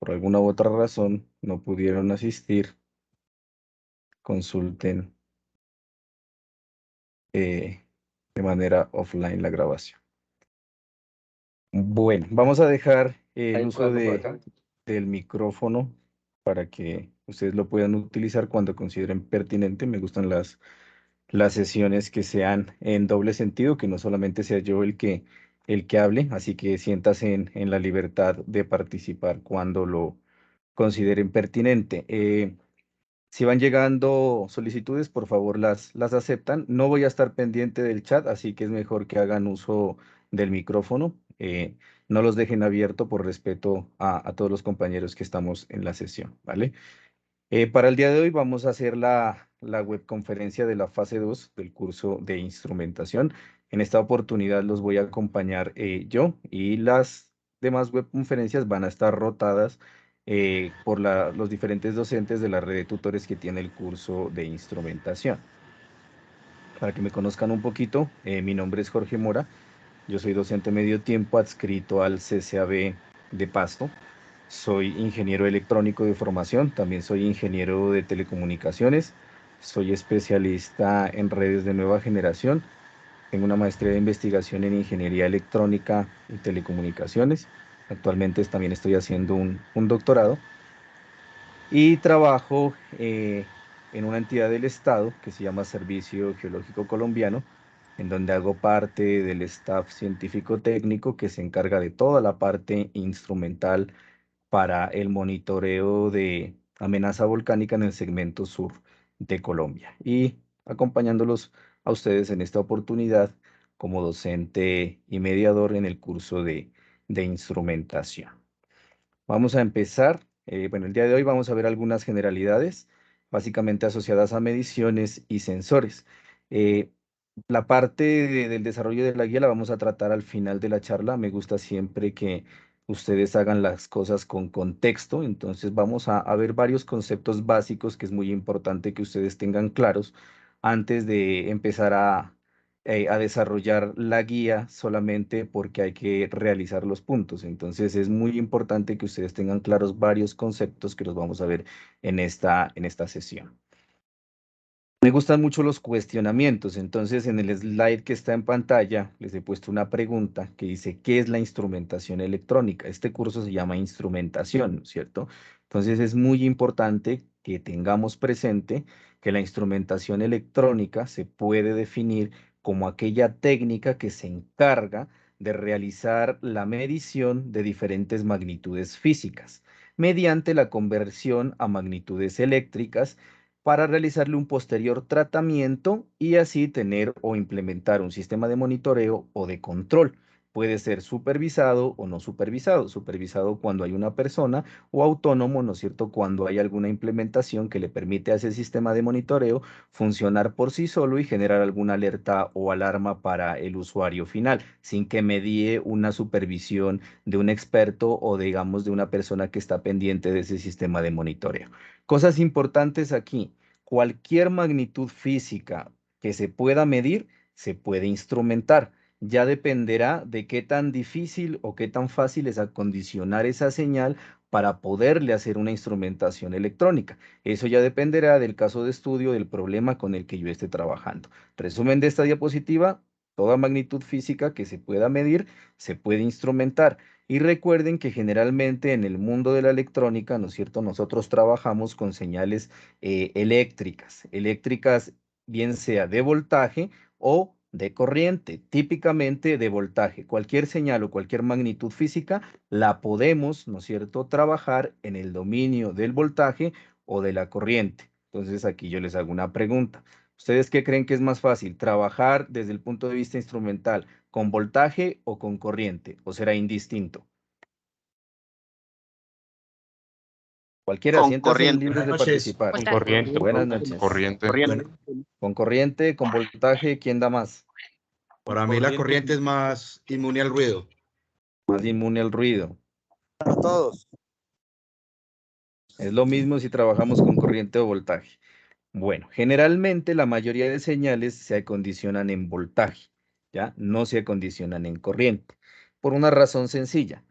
por alguna u otra razón no pudieron asistir, consulten de manera offline la grabación. Bueno, vamos a dejar el uso del micrófono para que ustedes lo puedan utilizar cuando consideren pertinente. Me gustan las sesiones que sean en doble sentido, que no solamente sea yo el que hable, así que siéntase en la libertad de participar cuando lo consideren pertinente. Si van llegando solicitudes, por favor las aceptan. No voy a estar pendiente del chat, así que es mejor que hagan uso del micrófono. No los dejen abierto por respeto a todos los compañeros que estamos en la sesión, ¿vale? Para el día de hoy vamos a hacer la webconferencia de la fase 2 del curso de instrumentación. En esta oportunidad los voy a acompañar yo y las demás webconferencias van a estar rotadas por los diferentes docentes de la red de tutores que tiene el curso de instrumentación. Para que me conozcan un poquito, mi nombre es Jorge Mora, yo soy docente medio tiempo adscrito al CCAB de Pasto. Soy ingeniero electrónico de formación, también soy ingeniero de telecomunicaciones, soy especialista en redes de nueva generación, tengo una maestría de investigación en ingeniería electrónica y telecomunicaciones, actualmente también estoy haciendo un doctorado y trabajo en una entidad del Estado que se llama Servicio Geológico Colombiano, en donde hago parte del staff científico técnico que se encarga de toda la parte instrumental para el monitoreo de amenaza volcánica en el segmento sur de Colombia y acompañándolos a ustedes en esta oportunidad como docente y mediador en el curso de instrumentación. Vamos a empezar. Bueno, el día de hoy vamos a ver algunas generalidades básicamente asociadas a mediciones y sensores. Eh, la parte del desarrollo de la guía la vamos a tratar al final de la charla. Me gusta siempre que ustedes hagan las cosas con contexto. Entonces vamos a ver varios conceptos básicos que es muy importante que ustedes tengan claros antes de empezar a desarrollar la guía solamente porque hay que realizar los puntos. Entonces es muy importante que ustedes tengan claros varios conceptos que los vamos a ver en esta sesión. Me gustan mucho los cuestionamientos, entonces en el slide que está en pantalla les he puesto una pregunta que dice, ¿qué es la instrumentación electrónica? Este curso se llama instrumentación, ¿no es cierto? Entonces es muy importante que tengamos presente que la instrumentación electrónica se puede definir como aquella técnica que se encarga de realizar la medición de diferentes magnitudes físicas mediante la conversión a magnitudes eléctricas para realizarle un posterior tratamiento y así tener o implementar un sistema de monitoreo o de control. Puede ser supervisado o no supervisado. Supervisado cuando hay una persona o autónomo, ¿no es cierto? Cuando hay alguna implementación que le permite a ese sistema de monitoreo funcionar por sí solo y generar alguna alerta o alarma para el usuario final, sin que medie una supervisión de un experto o digamos de una persona que está pendiente de ese sistema de monitoreo. Cosas importantes aquí. Cualquier magnitud física que se pueda medir se puede instrumentar. Ya dependerá de qué tan difícil o qué tan fácil es acondicionar esa señal para poderle hacer una instrumentación electrónica. Eso ya dependerá del caso de estudio, del problema con el que yo esté trabajando. Resumen de esta diapositiva, toda magnitud física que se pueda medir se puede instrumentar. Y recuerden que generalmente en el mundo de la electrónica, ¿no es cierto? Nosotros trabajamos con señales eléctricas bien sea de voltaje o de corriente, típicamente de voltaje. Cualquier señal o cualquier magnitud física la podemos, ¿no es cierto?, trabajar en el dominio del voltaje o de la corriente. Entonces aquí yo les hago una pregunta. ¿Ustedes qué creen que es más fácil, trabajar desde el punto de vista instrumental con voltaje o con corriente? ¿O será indistinto? Cualquiera, Con siéntanse corriente. libres de Buenas noches. participar. Con corriente, Buenas profe, noches. corriente. Con corriente, con voltaje, ¿quién da más? Para mí la corriente es más inmune al ruido. Más inmune al ruido. Para todos. Es lo mismo si trabajamos con corriente o voltaje. Bueno, generalmente la mayoría de señales se acondicionan en voltaje, ¿ya? No se acondicionan en corriente, por una razón sencilla.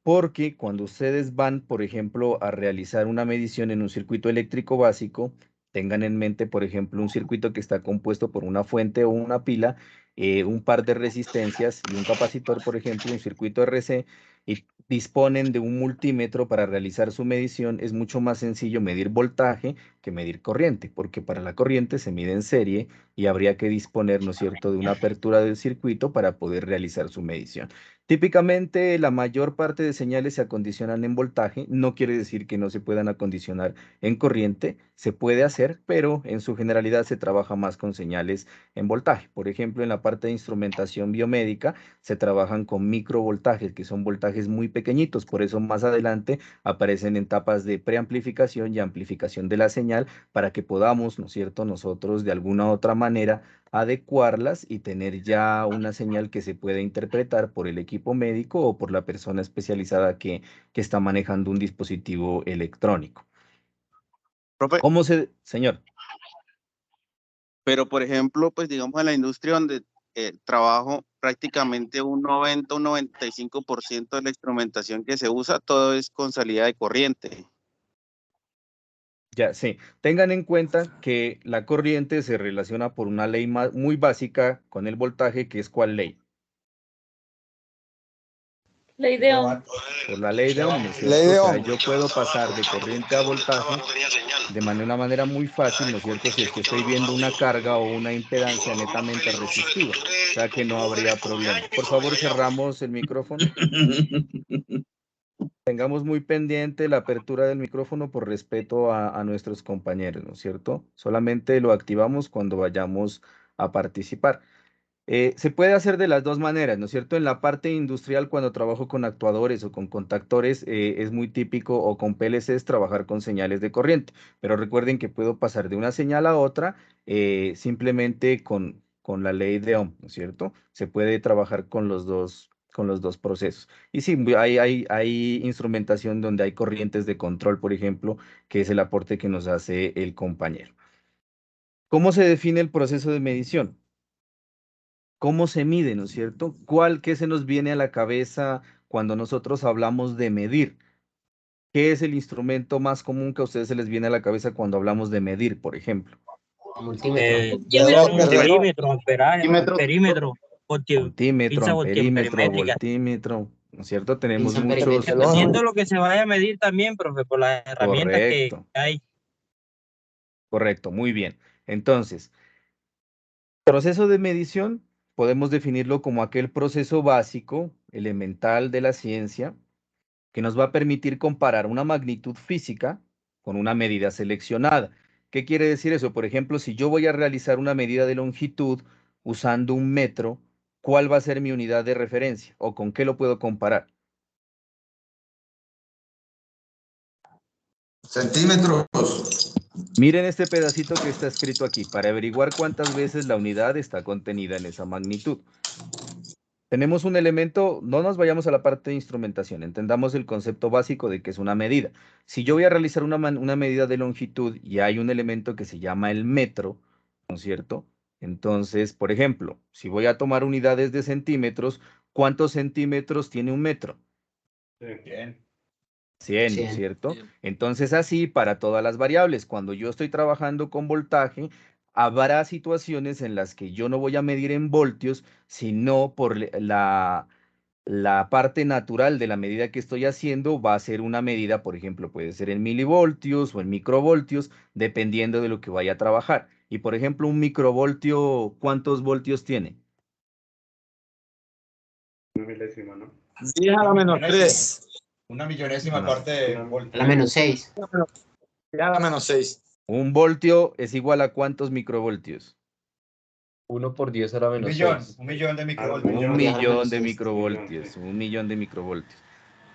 porque cuando ustedes van, por ejemplo, a realizar una medición en un circuito eléctrico básico, tengan en mente, por ejemplo, un circuito que está compuesto por una fuente o una pila, un par de resistencias y un capacitor, por ejemplo, un circuito RC, y disponen de un multímetro para realizar su medición. Es mucho más sencillo medir voltaje que medir corriente, porque para la corriente se mide en serie y habría que disponer, ¿no es cierto?, de una apertura del circuito para poder realizar su medición. Típicamente la mayor parte de señales se acondicionan en voltaje, no quiere decir que no se puedan acondicionar en corriente, se puede hacer, pero en su generalidad se trabaja más con señales en voltaje. Por ejemplo, en la parte de instrumentación biomédica se trabajan con microvoltajes, que son voltajes muy pequeñitos, por eso más adelante aparecen en etapas de preamplificación y amplificación de la señal para que podamos, ¿no es cierto?, nosotros de alguna otra manera adecuarlas y tener ya una señal que se pueda interpretar por el equipo médico o por la persona especializada que está manejando un dispositivo electrónico. Profe, Señor? pero por ejemplo, pues digamos en la industria donde trabajo, prácticamente un 90, un 95% de la instrumentación que se usa, todo es con salida de corriente. Ya, sí. Tengan en cuenta que la corriente se relaciona por una ley muy básica con el voltaje, que es ¿cuál ley? Ley de Ohm. Por la ley de Ohm, ¿no es cierto? Ley de O sea, Ohm. yo puedo pasar de corriente a voltaje de una manera muy fácil, ¿no es cierto? Si es que estoy viendo una carga o una impedancia netamente resistiva, o sea que no habría problema. Por favor, cerramos el micrófono. Tengamos muy pendiente la apertura del micrófono por respeto a nuestros compañeros, ¿no es cierto? Solamente lo activamos cuando vayamos a participar. Se puede hacer de las dos maneras, ¿no es cierto? En la parte industrial, cuando trabajo con actuadores o con contactores, es muy típico, o con PLCs, trabajar con señales de corriente. Pero recuerden que puedo pasar de una señal a otra simplemente con la ley de Ohm, ¿no es cierto? Se puede trabajar con los dos procesos. Y sí, hay instrumentación donde hay corrientes de control, por ejemplo, que es el aporte que nos hace el compañero. ¿Cómo se define el proceso de medición? ¿Cómo se mide, no es cierto? ¿Qué se nos viene a la cabeza cuando nosotros hablamos de medir? ¿Qué es el instrumento más común que a ustedes se les viene a la cabeza cuando hablamos de medir, por ejemplo? Multímetro, amperaje, perímetro, Multímetro, pinza amperímetro, voltímetro, voltímetro, ¿no es cierto? Tenemos muchos. dependiendo de lo que se vaya a medir también, profe, por las herramientas que Correcto, hay. correcto, muy bien. Entonces, proceso de medición podemos definirlo como aquel proceso básico, elemental de la ciencia, que nos va a permitir comparar una magnitud física con una medida seleccionada. ¿Qué quiere decir eso? Por ejemplo, si yo voy a realizar una medida de longitud usando un metro, ¿cuál va a ser mi unidad de referencia o con qué lo puedo comparar? Centímetros. Miren este pedacito que está escrito aquí para averiguar cuántas veces la unidad está contenida en esa magnitud. Tenemos un elemento, no nos vayamos a la parte de instrumentación, entendamos el concepto básico de que es una medida. Si yo voy a realizar una medida de longitud y hay un elemento que se llama el metro, ¿no es cierto? Entonces, por ejemplo, si voy a tomar unidades de centímetros, ¿cuántos centímetros tiene un metro? 100, ¿no es cierto? Entonces, así para todas las variables, cuando yo estoy trabajando con voltaje, habrá situaciones en las que yo no voy a medir en voltios, sino por la parte natural de la medida que estoy haciendo va a ser una medida, por ejemplo, puede ser en milivoltios o en microvoltios, dependiendo de lo que vaya a trabajar. Y, por ejemplo, un microvoltio, ¿cuántos voltios tiene? 10 a la menos 3. Una millonésima No. parte de voltio. A la menos 6. 10 a la menos 6. Un voltio es igual a ¿cuántos microvoltios? 1 por 10 a la menos millón. 6. Un millón de microvoltios. Un Diez a la millón menos de 6. microvoltios, un millón de microvoltios.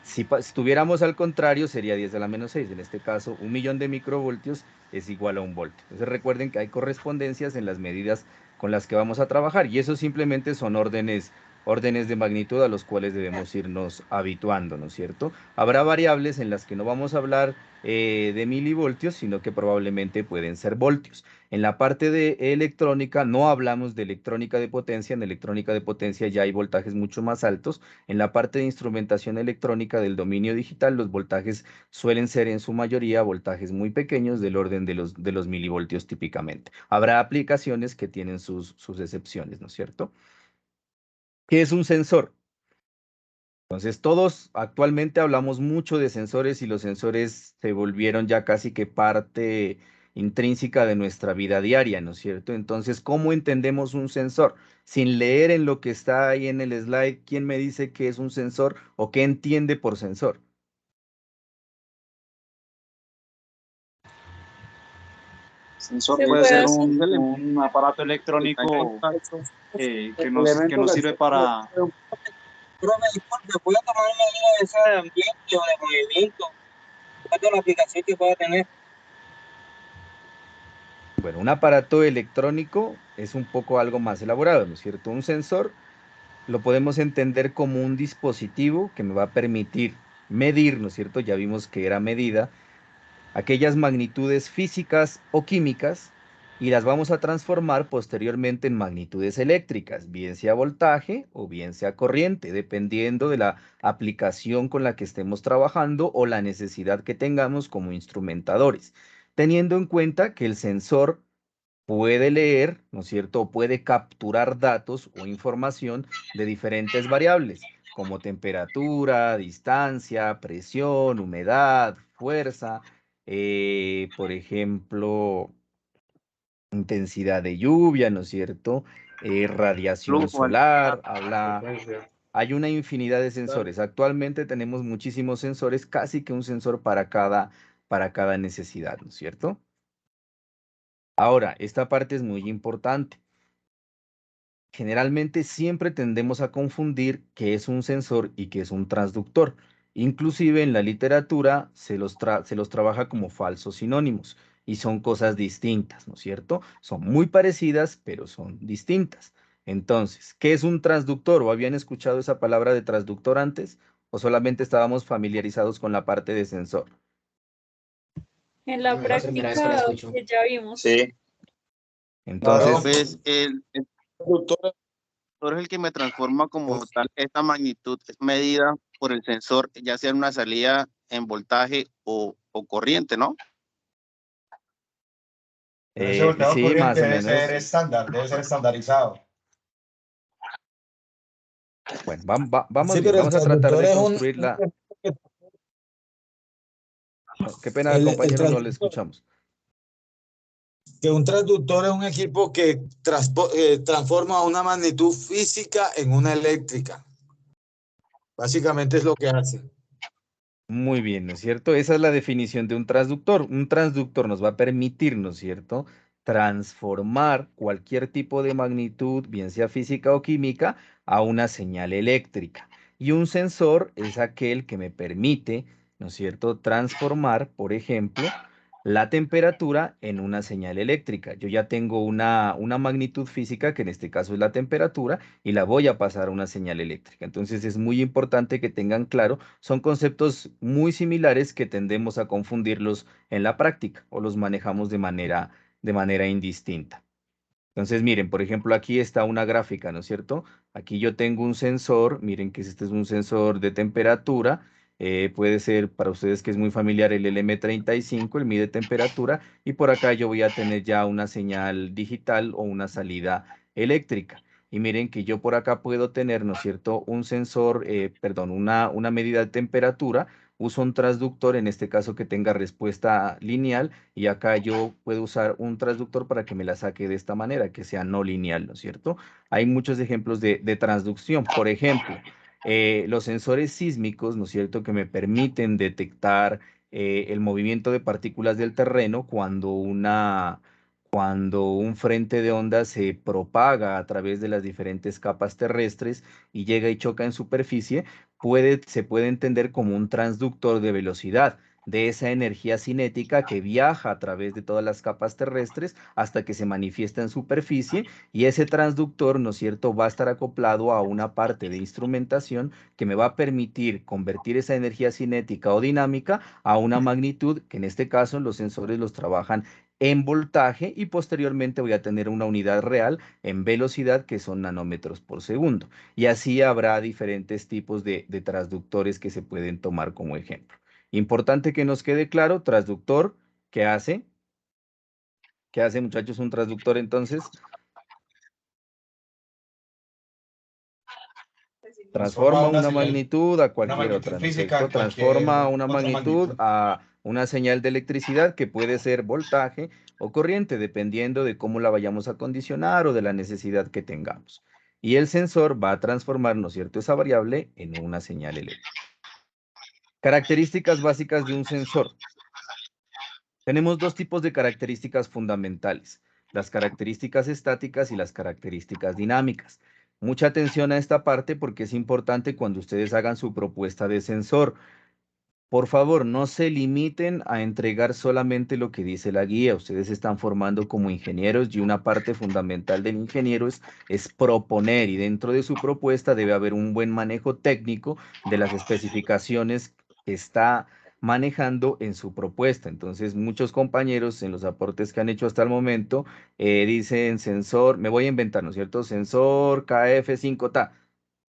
Si tuviéramos al contrario, sería 10 a la menos 6. En este caso, un millón de microvoltios es igual a un voltio. Entonces recuerden que hay correspondencias en las medidas con las que vamos a trabajar y eso simplemente son órdenes órdenes de magnitud a los cuales debemos irnos habituando, ¿no es cierto? Habrá variables en las que no vamos a hablar de milivoltios, sino que probablemente pueden ser voltios. En la parte de electrónica no hablamos de electrónica de potencia, en electrónica de potencia ya hay voltajes mucho más altos. En la parte de instrumentación electrónica del dominio digital, los voltajes suelen ser en su mayoría voltajes muy pequeños del orden de los milivoltios típicamente. Habrá aplicaciones que tienen sus excepciones, ¿no es cierto? ¿Qué es un sensor? Entonces, todos actualmente hablamos mucho de sensores y los sensores se volvieron ya casi que parte intrínseca de nuestra vida diaria, ¿no es cierto? Entonces, ¿cómo entendemos un sensor? Sin leer en lo que está ahí en el slide, ¿quién me dice qué es un sensor o qué entiende por sensor? Sensor puede ser un aparato electrónico que nos sirve para... Profe, disculpe, ¿puedo tomar medida de ese ambiente o de movimiento? ¿Cuál es la aplicación que pueda tener? Bueno, un aparato electrónico es un poco algo más elaborado, ¿no es cierto? Un sensor lo podemos entender como un dispositivo que me va a permitir medir, ¿no es cierto? Ya vimos que era medida, aquellas magnitudes físicas o químicas y las vamos a transformar posteriormente en magnitudes eléctricas, bien sea voltaje o bien sea corriente, dependiendo de la aplicación con la que estemos trabajando o la necesidad que tengamos como instrumentadores, teniendo en cuenta que el sensor puede leer, ¿no es cierto? O puede capturar datos o información de diferentes variables, como temperatura, distancia, presión, humedad, fuerza, por ejemplo, intensidad de lluvia, ¿no es cierto? Radiación Flujo, solar, Frecuencia. hay una infinidad de sensores. Actualmente tenemos muchísimos sensores, casi que un sensor para cada necesidad, ¿no es cierto? Ahora, esta parte es muy importante. Generalmente siempre tendemos a confundir qué es un sensor y qué es un transductor. Inclusive en la literatura se los trabaja como falsos sinónimos y son cosas distintas, ¿no es cierto? Son muy parecidas, pero son distintas. Entonces, ¿qué es un transductor? ¿O habían escuchado esa palabra de transductor antes? ¿O solamente estábamos familiarizados con la parte de sensor? En la Es la primera vez que la práctica escucho. que ya vimos. sí. Entonces, Pues el sensor es el que me transforma como tal esta magnitud es medida por el sensor, ya sea en una salida en voltaje o corriente, ¿no? Pero ese volteo sí, corriente más o debe ser menos. estándar, debe ser estandarizado. Bueno, vamos Sí, bien, pero el vamos a tratar transductor de es construir la... No, qué pena, el compañero, no le transductor, escuchamos. que un transductor es un equipo que transforma una magnitud física en una eléctrica. Básicamente es lo que hace. Muy bien, ¿no es cierto? Esa es la definición de un transductor. Un transductor nos va a permitir, ¿no es cierto?, transformar cualquier tipo de magnitud, bien sea física o química, a una señal eléctrica. Y un sensor es aquel que me permite, ¿no es cierto?, transformar, por ejemplo, la temperatura en una señal eléctrica. Yo ya tengo una magnitud física, que en este caso es la temperatura, y la voy a pasar a una señal eléctrica. Entonces es muy importante que tengan claro, son conceptos muy similares que tendemos a confundirlos en la práctica o los manejamos de manera indistinta. Entonces, miren, por ejemplo, aquí está una gráfica, ¿no es cierto? Aquí yo tengo un sensor, miren que este es un sensor de temperatura, puede ser para ustedes que es muy familiar el LM35, el mide temperatura, y por acá yo voy a tener ya una señal digital o una salida eléctrica. Y miren que yo por acá puedo tener, ¿no es cierto?, un sensor, perdón, una medida de temperatura, uso un transductor, en este caso que tenga respuesta lineal, y acá yo puedo usar un transductor para que me la saque de esta manera, que sea no lineal, ¿no es cierto? Hay muchos ejemplos de transducción. Por ejemplo, los sensores sísmicos, ¿no es cierto?, que me permiten detectar el movimiento de partículas del terreno cuando un frente de onda se propaga a través de las diferentes capas terrestres y llega y choca en superficie, se puede entender como un transductor de velocidad. de esa energía cinética que viaja a través de todas las capas terrestres hasta que se manifiesta en superficie, y ese transductor, ¿no es cierto?, va a estar acoplado a una parte de instrumentación que me va a permitir convertir esa energía cinética o dinámica a una magnitud que en este caso los sensores los trabajan en voltaje, y posteriormente voy a tener una unidad real en velocidad que son nanómetros por segundo. Y así habrá diferentes tipos de transductores que se pueden tomar como ejemplo. Importante que nos quede claro, transductor, ¿qué hace? ¿Qué hace, muchachos, un transductor entonces? Transforma una magnitud a cualquier otra, ¿no es cierto? Transforma una magnitud a una señal de electricidad que puede ser voltaje o corriente, dependiendo de cómo la vayamos a condicionar o de la necesidad que tengamos. Y el sensor va a transformar, ¿no es cierto?, esa variable en una señal eléctrica. Características básicas de un sensor. Tenemos dos tipos de características fundamentales: las características estáticas y las características dinámicas. Mucha atención a esta parte porque es importante cuando ustedes hagan su propuesta de sensor. Por favor, no se limiten a entregar solamente lo que dice la guía. Ustedes se están formando como ingenieros y una parte fundamental del ingeniero es proponer, y dentro de su propuesta debe haber un buen manejo técnico de las especificaciones que está manejando en su propuesta. Entonces, muchos compañeros en los aportes que han hecho hasta el momento dicen sensor, me voy a inventar, ¿no es cierto? Sensor KF5TA.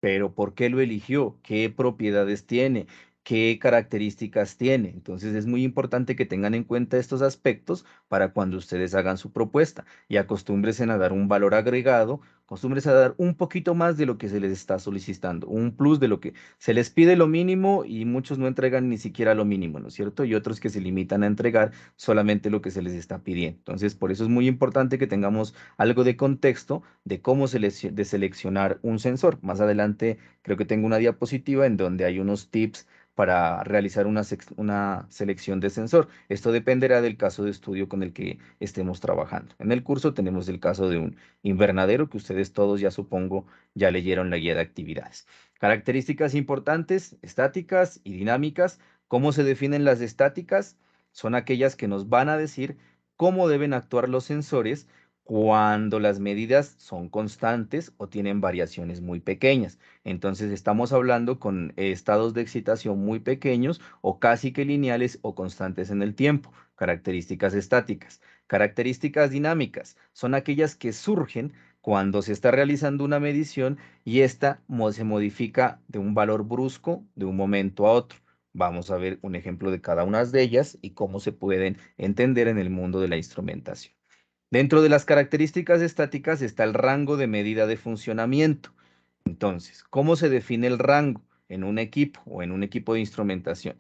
Pero ¿por qué lo eligió? ¿Qué propiedades tiene? ¿Qué características tiene? Entonces es muy importante que tengan en cuenta estos aspectos para cuando ustedes hagan su propuesta, y acostúmbrense a dar un valor agregado, acostúmbrense a dar un poquito más de lo que se les está solicitando, un plus de lo que se les pide lo mínimo, y muchos no entregan ni siquiera lo mínimo, ¿no es cierto? Y otros que se limitan a entregar solamente lo que se les está pidiendo. Entonces, por eso es muy importante que tengamos algo de contexto de cómo de seleccionar un sensor. Más adelante creo que tengo una diapositiva en donde hay unos tips para realizar una selección de sensor. Esto dependerá del caso de estudio con el que estemos trabajando. En el curso tenemos el caso de un invernadero que ustedes todos, ya supongo, ya leyeron la guía de actividades. Características importantes, estáticas y dinámicas. ¿Cómo se definen las estáticas? Son aquellas que nos van a decir cómo deben actuar los sensores cuando las medidas son constantes o tienen variaciones muy pequeñas. Entonces estamos hablando con estados de excitación muy pequeños o casi que lineales o constantes en el tiempo. Características estáticas. Características dinámicas son aquellas que surgen cuando se está realizando una medición y esta se modifica de un valor brusco de un momento a otro. Vamos a ver un ejemplo de cada una de ellas y cómo se pueden entender en el mundo de la instrumentación. Dentro de las características estáticas está el rango de medida de funcionamiento. Entonces, ¿cómo se define el rango en un equipo o en un equipo de instrumentación?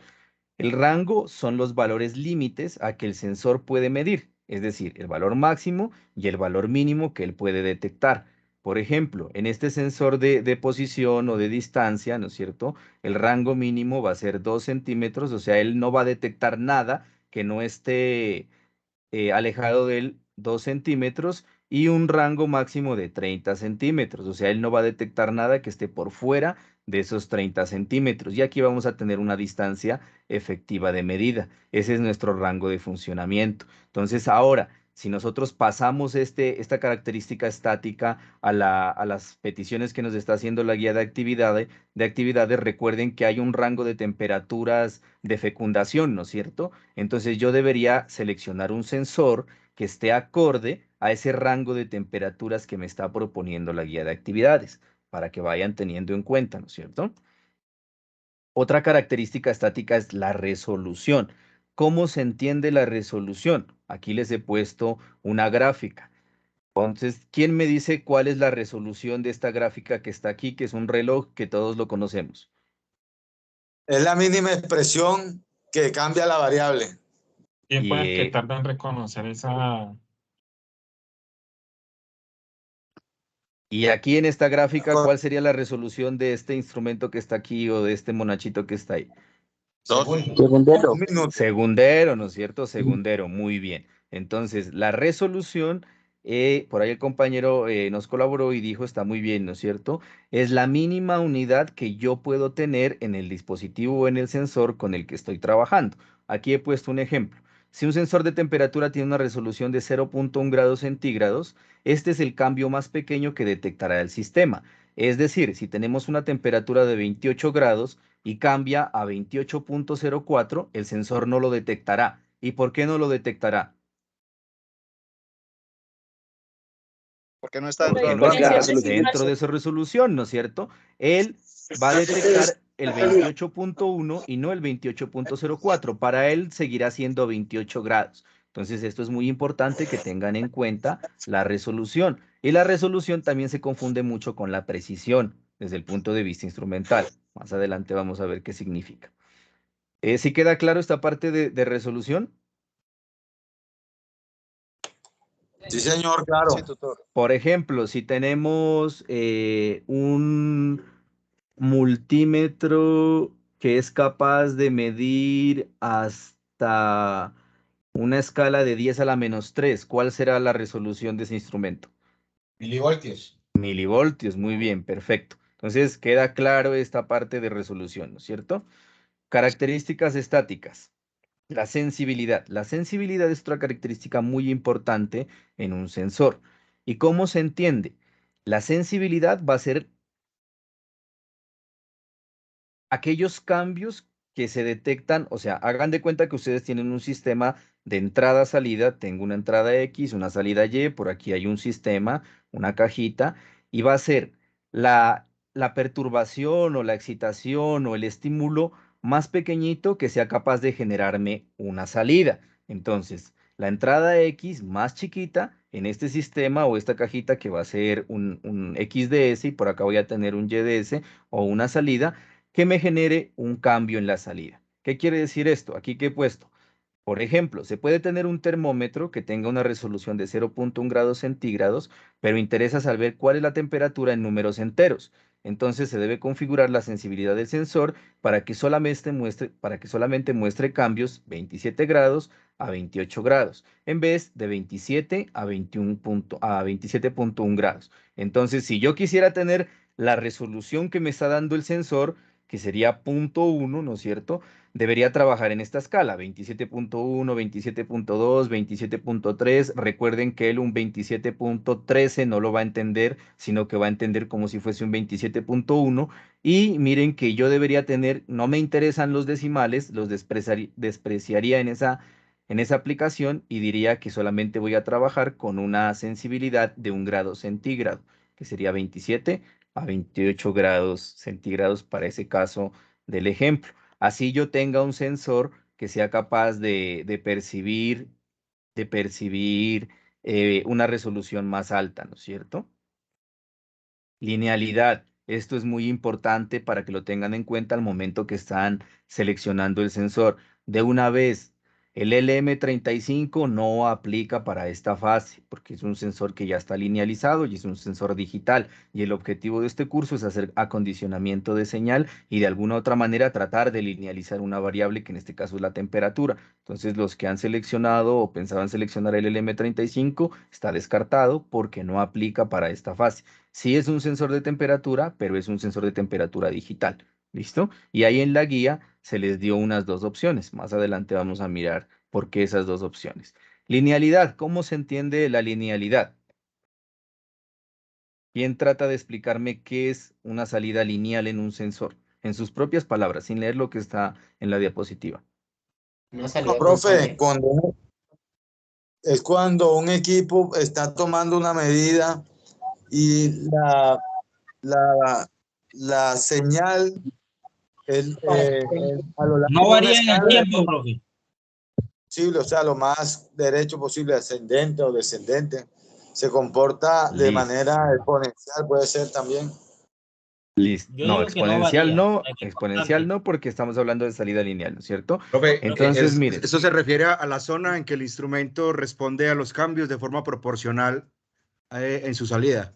El rango son los valores límites a que el sensor puede medir, es decir, el valor máximo y el valor mínimo que él puede detectar. Por ejemplo, en este sensor de posición o de distancia, ¿no es cierto?, el rango mínimo va a ser 2 centímetros, o sea, él no va a detectar nada que no esté alejado de él 2 centímetros, y un rango máximo de 30 centímetros. O sea, él no va a detectar nada que esté por fuera de esos 30 centímetros. Y aquí vamos a tener una distancia efectiva de medida. Ese es nuestro rango de funcionamiento. Entonces, ahora, si nosotros pasamos esta característica estática a las peticiones que nos está haciendo la guía de actividades, recuerden que hay un rango de temperaturas de fecundación, ¿no es cierto? Entonces yo debería seleccionar un sensor que esté acorde a ese rango de temperaturas que me está proponiendo la guía de actividades, para que vayan teniendo en cuenta, ¿no es cierto? Otra característica estática es la resolución. ¿Cómo se entiende la resolución? Aquí les he puesto una gráfica. Entonces, ¿quién me dice cuál es la resolución de esta gráfica que está aquí, que es un reloj que todos lo conocemos? Es la mínima expresión que cambia la variable. Tiempo en el que tarda en reconocer esa... Y aquí en esta gráfica, ¿cuál sería la resolución de este instrumento que está aquí o de este monachito que está ahí? Segundero. Segundero, ¿no es cierto? Segundero, muy bien. Entonces, la resolución Por ahí el compañero nos colaboró y dijo, está muy bien, ¿no es cierto? Es la mínima unidad que yo puedo tener en el dispositivo o en el sensor con el que estoy trabajando. Aquí he puesto un ejemplo. Si un sensor de temperatura tiene una resolución de 0.1 grados centígrados, este es el cambio más pequeño que detectará el sistema. Es decir, si tenemos una temperatura de 28 grados y cambia a 28.04, el sensor no lo detectará. ¿Y por qué no lo detectará? Porque no está Porque dentro no de la está resolución. dentro de su resolución, ¿no es cierto? Él va a detectar el 28.1 y no el 28.04. Para él seguirá siendo 28 grados. Entonces, esto es muy importante que tengan en cuenta la resolución. Y la resolución también se confunde mucho con la precisión desde el punto de vista instrumental. Más adelante vamos a ver qué significa. ¿Sí queda claro esta parte de resolución? Sí, señor, claro. Sí, tutor. Por ejemplo, si tenemos un multímetro que es capaz de medir hasta una escala de 10 a la menos 3, ¿cuál será la resolución de ese instrumento? Milivoltios. Milivoltios, muy bien, perfecto. Entonces queda claro esta parte de resolución, ¿no es cierto? Características estáticas. La sensibilidad. La sensibilidad es otra característica muy importante en un sensor. ¿Y cómo se entiende? La sensibilidad va a ser aquellos cambios que se detectan, o sea, hagan de cuenta que ustedes tienen un sistema de entrada-salida, tengo una entrada X, una salida Y, por aquí hay un sistema, una cajita, y va a ser la perturbación o la excitación o el estímulo más pequeñito que sea capaz de generarme una salida. Entonces, la entrada X más chiquita en este sistema o esta cajita que va a ser un XDS y por acá voy a tener un YDS o una salida que me genere un cambio en la salida. ¿Qué quiere decir esto? Aquí que he puesto. Por ejemplo, se puede tener un termómetro que tenga una resolución de 0.1 grados centígrados, pero interesa saber cuál es la temperatura en números enteros. Entonces se debe configurar la sensibilidad del sensor para que solamente muestre cambios 27 grados a 28 grados, en vez de 27 a 27.1 grados. Entonces, si yo quisiera tener la resolución que me está dando el sensor, que sería 0.1, ¿no es cierto? Debería trabajar en esta escala, 27.1, 27.2, 27.3. Recuerden que él un 27.13 no lo va a entender, sino que va a entender como si fuese un 27.1. Y miren que yo debería tener, no me interesan los decimales, los despreciaría en esa aplicación y diría que solamente voy a trabajar con una sensibilidad de 1 grado centígrado, que sería 27 a 28 grados centígrados para ese caso del ejemplo. Así yo tenga un sensor que sea capaz de percibir una resolución más alta, ¿no es cierto? Linealidad. Esto es muy importante para que lo tengan en cuenta al momento que están seleccionando el sensor. De una vez, el LM35 no aplica para esta fase porque es un sensor que ya está linealizado y es un sensor digital. Y el objetivo de este curso es hacer acondicionamiento de señal y de alguna otra manera tratar de linealizar una variable que en este caso es la temperatura. Entonces, los que han seleccionado o pensaban seleccionar el LM35 está descartado porque no aplica para esta fase. Sí es un sensor de temperatura, pero es un sensor de temperatura digital. ¿Listo? Y ahí en la guía se les dio unas dos opciones. Más adelante vamos a mirar por qué esas dos opciones. Linealidad. ¿Cómo se entiende la linealidad? ¿Quién trata de explicarme qué es una salida lineal en un sensor? En sus propias palabras, sin leer lo que está en la diapositiva. Una No, salida profe, constante. es cuando un equipo está tomando una medida y la señal a lo largo No de una varía en el escala tiempo, profe. posible, o sea, lo más derecho posible, ascendente o descendente, se comporta de Listo. manera exponencial, puede ser también. Listo. Yo No, digo que no varía. exponencial no, porque estamos hablando de salida lineal, ¿no es cierto? Profe, Entonces, miren. eso se refiere a la zona en que el instrumento responde a los cambios de forma proporcional en su salida,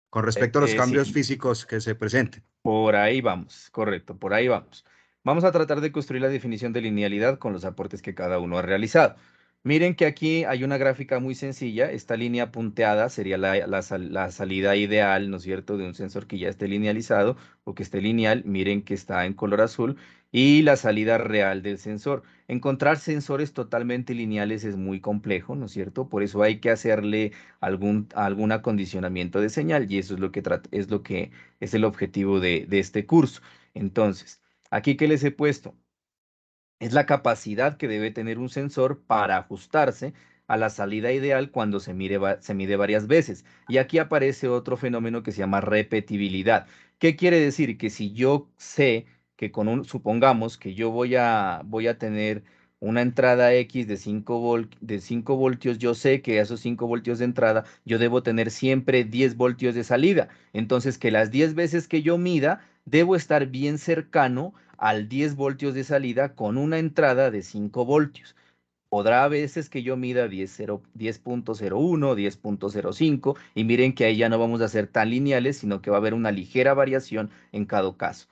con respecto a los cambios Sí, físicos que se presenten. por ahí vamos, correcto, por ahí vamos. Vamos a tratar de construir la definición de linealidad con los aportes que cada uno ha realizado. Miren que aquí hay una gráfica muy sencilla. Esta línea punteada sería la salida ideal, ¿no es cierto?, de un sensor que ya esté linealizado o que esté lineal. Miren que está en color azul. Y la salida real del sensor. Encontrar sensores totalmente lineales es muy complejo, ¿no es cierto? Por eso hay que hacerle algún acondicionamiento de señal y eso es lo que es el objetivo de este curso. Entonces, aquí que les he puesto es la capacidad que debe tener un sensor para ajustarse a la salida ideal cuando se mide varias veces. Y aquí aparece otro fenómeno que se llama repetibilidad. ¿Qué quiere decir? Que si yo sé que supongamos que yo voy a tener una entrada X de 5 voltios, yo sé que a esos 5 voltios de entrada yo debo tener siempre 10 voltios de salida. Entonces, que las 10 veces que yo mida, debo estar bien cercano al 10 voltios de salida con una entrada de 5 voltios. Podrá a veces que yo mida 10.01, 10.05 y miren que ahí ya no vamos a ser tan lineales, sino que va a haber una ligera variación en cada caso.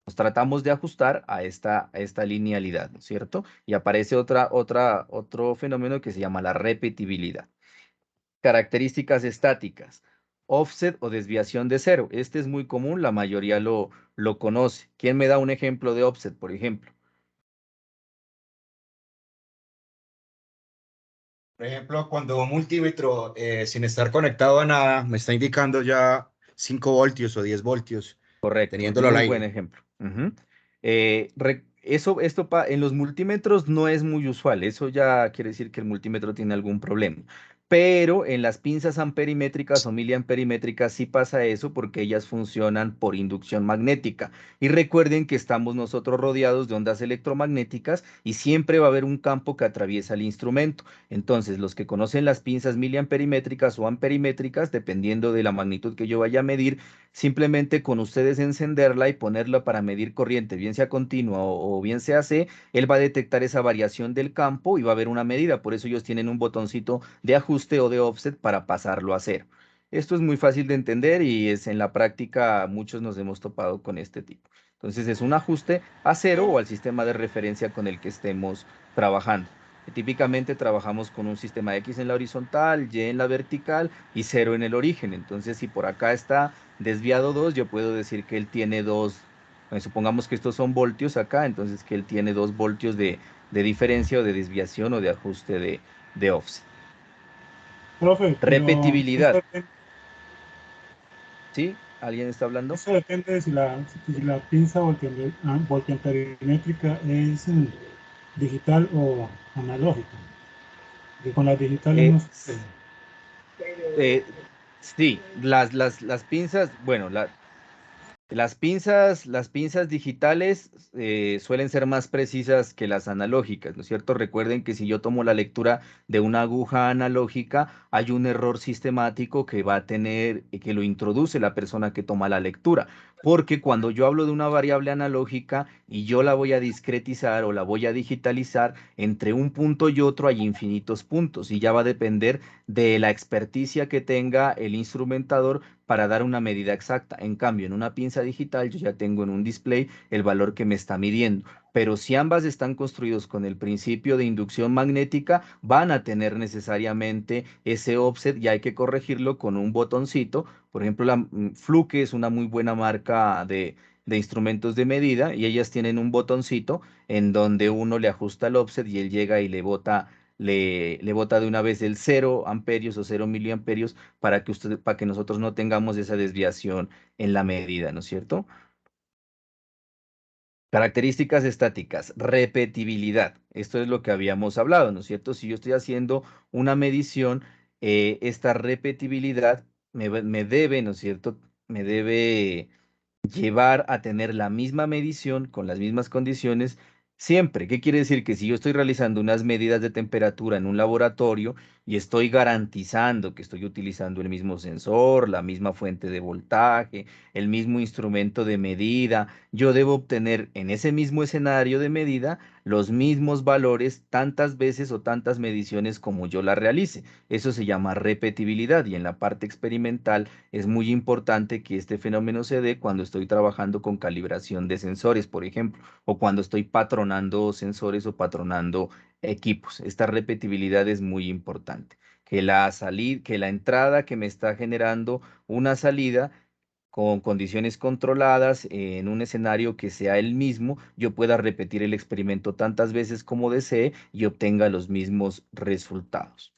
Nos tratamos de ajustar a esta linealidad, ¿no es cierto? Y aparece otro fenómeno que se llama la repetibilidad. Características estáticas. Offset o desviación de cero. Este es muy común, la mayoría lo conoce. ¿Quién me da un ejemplo de offset, por ejemplo? Por ejemplo, cuando un multímetro sin estar conectado a nada me está indicando ya 5 voltios o 10 voltios. Correcto, Teniéndolo al muy aire. buen ejemplo. En los multímetros no es muy usual, eso ya quiere decir que el multímetro tiene algún problema. Pero en las pinzas amperimétricas o miliamperimétricas sí pasa eso porque ellas funcionan por inducción magnética. Y recuerden que estamos nosotros rodeados de ondas electromagnéticas y siempre va a haber un campo que atraviesa el instrumento. Entonces, los que conocen las pinzas miliamperimétricas o amperimétricas, dependiendo de la magnitud que yo vaya a medir, simplemente con ustedes encenderla y ponerla para medir corriente, bien sea continua o bien sea C, él va a detectar esa variación del campo y va a haber una medida. Por eso ellos tienen un botoncito de ajuste o de offset para pasarlo a cero. Esto es muy fácil de entender y es en la práctica muchos nos hemos topado con este tipo. Entonces es un ajuste a cero o al sistema de referencia con el que estemos trabajando. Típicamente trabajamos con un sistema X en la horizontal, Y en la vertical y 0 en el origen. Entonces, si por acá está desviado 2, yo puedo decir que él tiene supongamos que estos son voltios acá, entonces que él tiene 2 voltios de diferencia o de desviación o de ajuste de offset. Profe, repetibilidad. ¿Sí? ¿Alguien está hablando? Eso depende de si la pinza voltiamperimétrica es digital o analógica. Y con las digitales no sé. Sí, las pinzas, bueno, las pinzas digitales suelen ser más precisas que las analógicas, ¿no es cierto? Recuerden que si yo tomo la lectura de una aguja analógica, hay un error sistemático que va a tener, que lo introduce la persona que toma la lectura. Porque cuando yo hablo de una variable analógica y yo la voy a discretizar o la voy a digitalizar, entre un punto y otro hay infinitos puntos y ya va a depender de la experticia que tenga el instrumentador para dar una medida exacta. En cambio, en una pinza digital yo ya tengo en un display el valor que me está midiendo. Pero si ambas están construidos con el principio de inducción magnética, van a tener necesariamente ese offset y hay que corregirlo con un botoncito. Por ejemplo, la Fluke es una muy buena marca de instrumentos de medida y ellas tienen un botoncito en donde uno le ajusta el offset y él llega y le bota de una vez el 0 amperios o 0 miliamperios para que nosotros no tengamos esa desviación en la medida, ¿no es cierto? Características estáticas, repetibilidad. Esto es lo que habíamos hablado, ¿no es cierto? Si yo estoy haciendo una medición, esta repetibilidad me debe, ¿no es cierto? Me debe llevar a tener la misma medición con las mismas condiciones siempre. ¿Qué quiere decir? Que si yo estoy realizando unas medidas de temperatura en un laboratorio y estoy garantizando que estoy utilizando el mismo sensor, la misma fuente de voltaje, el mismo instrumento de medida, yo debo obtener en ese mismo escenario de medida los mismos valores tantas veces o tantas mediciones como yo la realice. Eso se llama repetibilidad y en la parte experimental es muy importante que este fenómeno se dé cuando estoy trabajando con calibración de sensores, por ejemplo, o cuando estoy patronando sensores o patronando equipos. Esta repetibilidad es muy importante. Que la entrada que me está generando una salida con condiciones controladas en un escenario que sea el mismo, yo pueda repetir el experimento tantas veces como desee y obtenga los mismos resultados.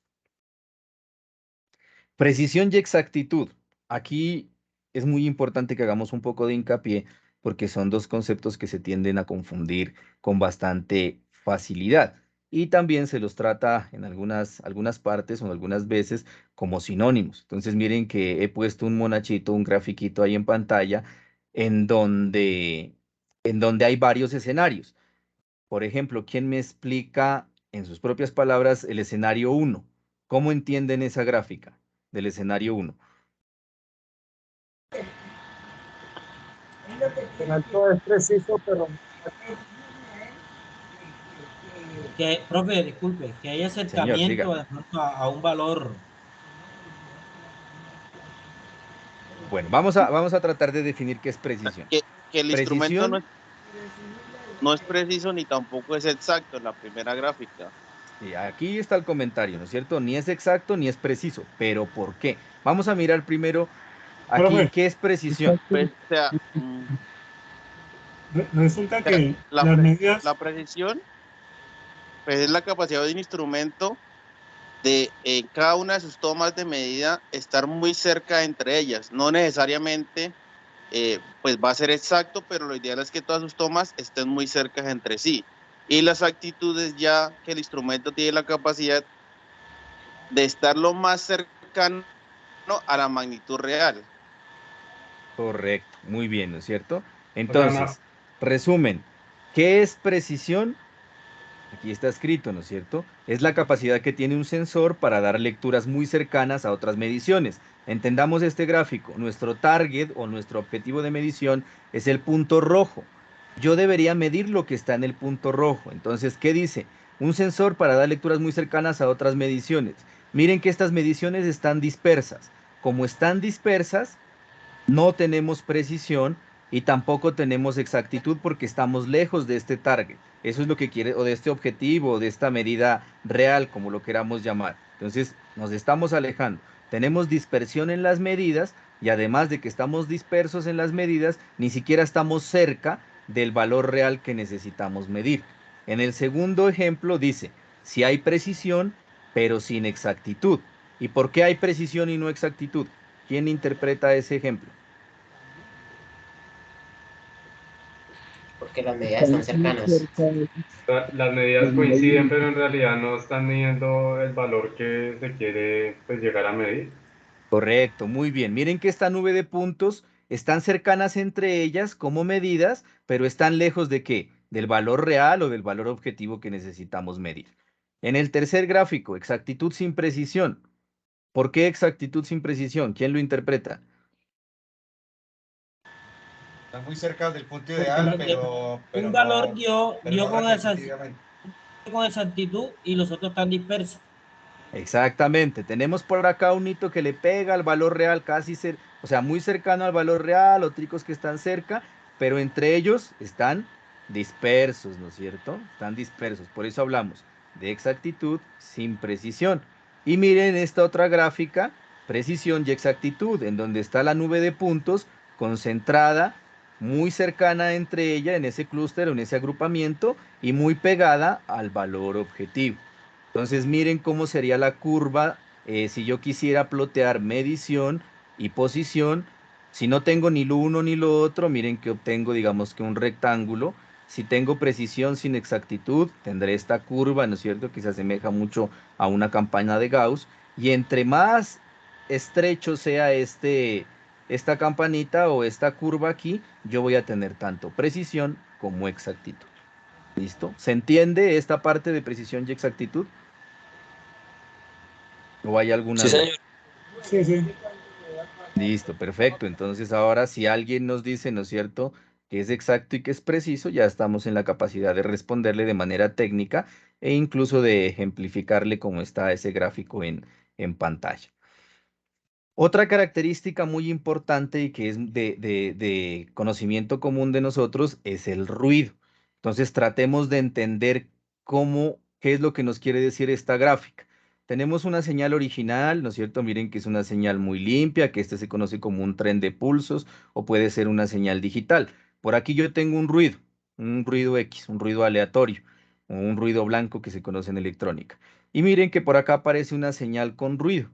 Precisión y exactitud. Aquí es muy importante que hagamos un poco de hincapié porque son dos conceptos que se tienden a confundir con bastante facilidad. Y también se los trata en algunas partes o algunas veces como sinónimos. Entonces miren que he puesto un monachito, un grafiquito ahí en pantalla en donde hay varios escenarios. Por ejemplo, ¿quién me explica en sus propias palabras el escenario 1? ¿Cómo entienden esa gráfica del escenario 1? El alto es preciso, pero que, profe, disculpe, que hay Señor, acercamiento siga. de pronto a un valor. Bueno, vamos a tratar de definir qué es precisión. Que el instrumento Precisión, no es preciso ni tampoco es exacto en la primera gráfica. y aquí está el comentario, ¿no es cierto? Ni es exacto ni es preciso. ¿Pero por qué? Vamos a mirar primero aquí Profe, qué es precisión. Pues, o sea, resulta que las medidas, la precisión pues, es la capacidad de un instrumento de en cada una de sus tomas de medida estar muy cerca entre ellas. No necesariamente pues va a ser exacto, pero lo ideal es que todas sus tomas estén muy cerca entre sí. Y las actitudes ya que el instrumento tiene la capacidad de estar lo más cercano a la magnitud real. Correcto, muy bien, ¿no es cierto? O sea, Entonces, resumen, ¿qué es precisión? Aquí está escrito, ¿no es cierto? Es la capacidad que tiene un sensor para dar lecturas muy cercanas a otras mediciones. Entendamos este gráfico. Nuestro target o nuestro objetivo de medición es el punto rojo. Yo debería medir lo que está en el punto rojo. Entonces, ¿qué dice? Un sensor para dar lecturas muy cercanas a otras mediciones. Miren que estas mediciones están dispersas. Como están dispersas, no tenemos precisión y tampoco tenemos exactitud porque estamos lejos de este target. Eso es lo que quiere, o de este objetivo, o de esta medida real, como lo queramos llamar. Entonces, nos estamos alejando. Tenemos dispersión en las medidas y además de que estamos dispersos en las medidas, ni siquiera estamos cerca del valor real que necesitamos medir. En el segundo ejemplo dice, si hay precisión, pero sin exactitud. ¿Y por qué hay precisión y no exactitud? ¿Quién interpreta ese ejemplo? Porque las medidas están cercanas. Las medidas coinciden, pero en realidad no están midiendo el valor que se quiere pues, llegar a medir. Correcto, muy bien. Miren que esta nube de puntos están cercanas entre ellas como medidas, pero están lejos de qué? Del valor real o del valor objetivo que necesitamos medir. En el tercer gráfico, exactitud sin precisión. ¿Por qué exactitud sin precisión? ¿Quién lo interpreta? Están muy cerca del punto Porque ideal, pero un no, valor dio no con repetitivamente. exactitud y los otros están dispersos. Exactamente, tenemos por acá un hito que le pega al valor real o sea, muy cercano al valor real, otros que están cerca, pero entre ellos están dispersos, ¿no es cierto? Están dispersos, por eso hablamos de exactitud sin precisión. Y miren esta otra gráfica, precisión y exactitud, en donde está la nube de puntos concentrada, muy cercana entre ella, en ese clúster o en ese agrupamiento, y muy pegada al valor objetivo. Entonces miren cómo sería la curva si yo quisiera plotear medición y posición. Si no tengo ni lo uno ni lo otro, miren que obtengo, digamos que un rectángulo. Si tengo precisión sin exactitud, tendré esta curva, ¿no es cierto? Que se asemeja mucho a una campana de Gauss. Y entre más estrecho sea esta campanita o esta curva aquí, yo voy a tener tanto precisión como exactitud. ¿Listo? ¿Se entiende esta parte de precisión y exactitud? ¿O hay alguna Sí, duda? señor. sí, sí. Listo, perfecto. Entonces ahora si alguien nos dice, ¿no es cierto?, que es exacto y que es preciso, ya estamos en la capacidad de responderle de manera técnica e incluso de ejemplificarle cómo está ese gráfico en pantalla. Otra característica muy importante y que es de conocimiento común de nosotros es el ruido. Entonces tratemos de entender qué es lo que nos quiere decir esta gráfica. Tenemos una señal original, ¿no es cierto? Miren que es una señal muy limpia, que este se conoce como un tren de pulsos o puede ser una señal digital. Por aquí yo tengo un ruido X, un ruido aleatorio o un ruido blanco que se conoce en electrónica. Y miren que por acá aparece una señal con ruido.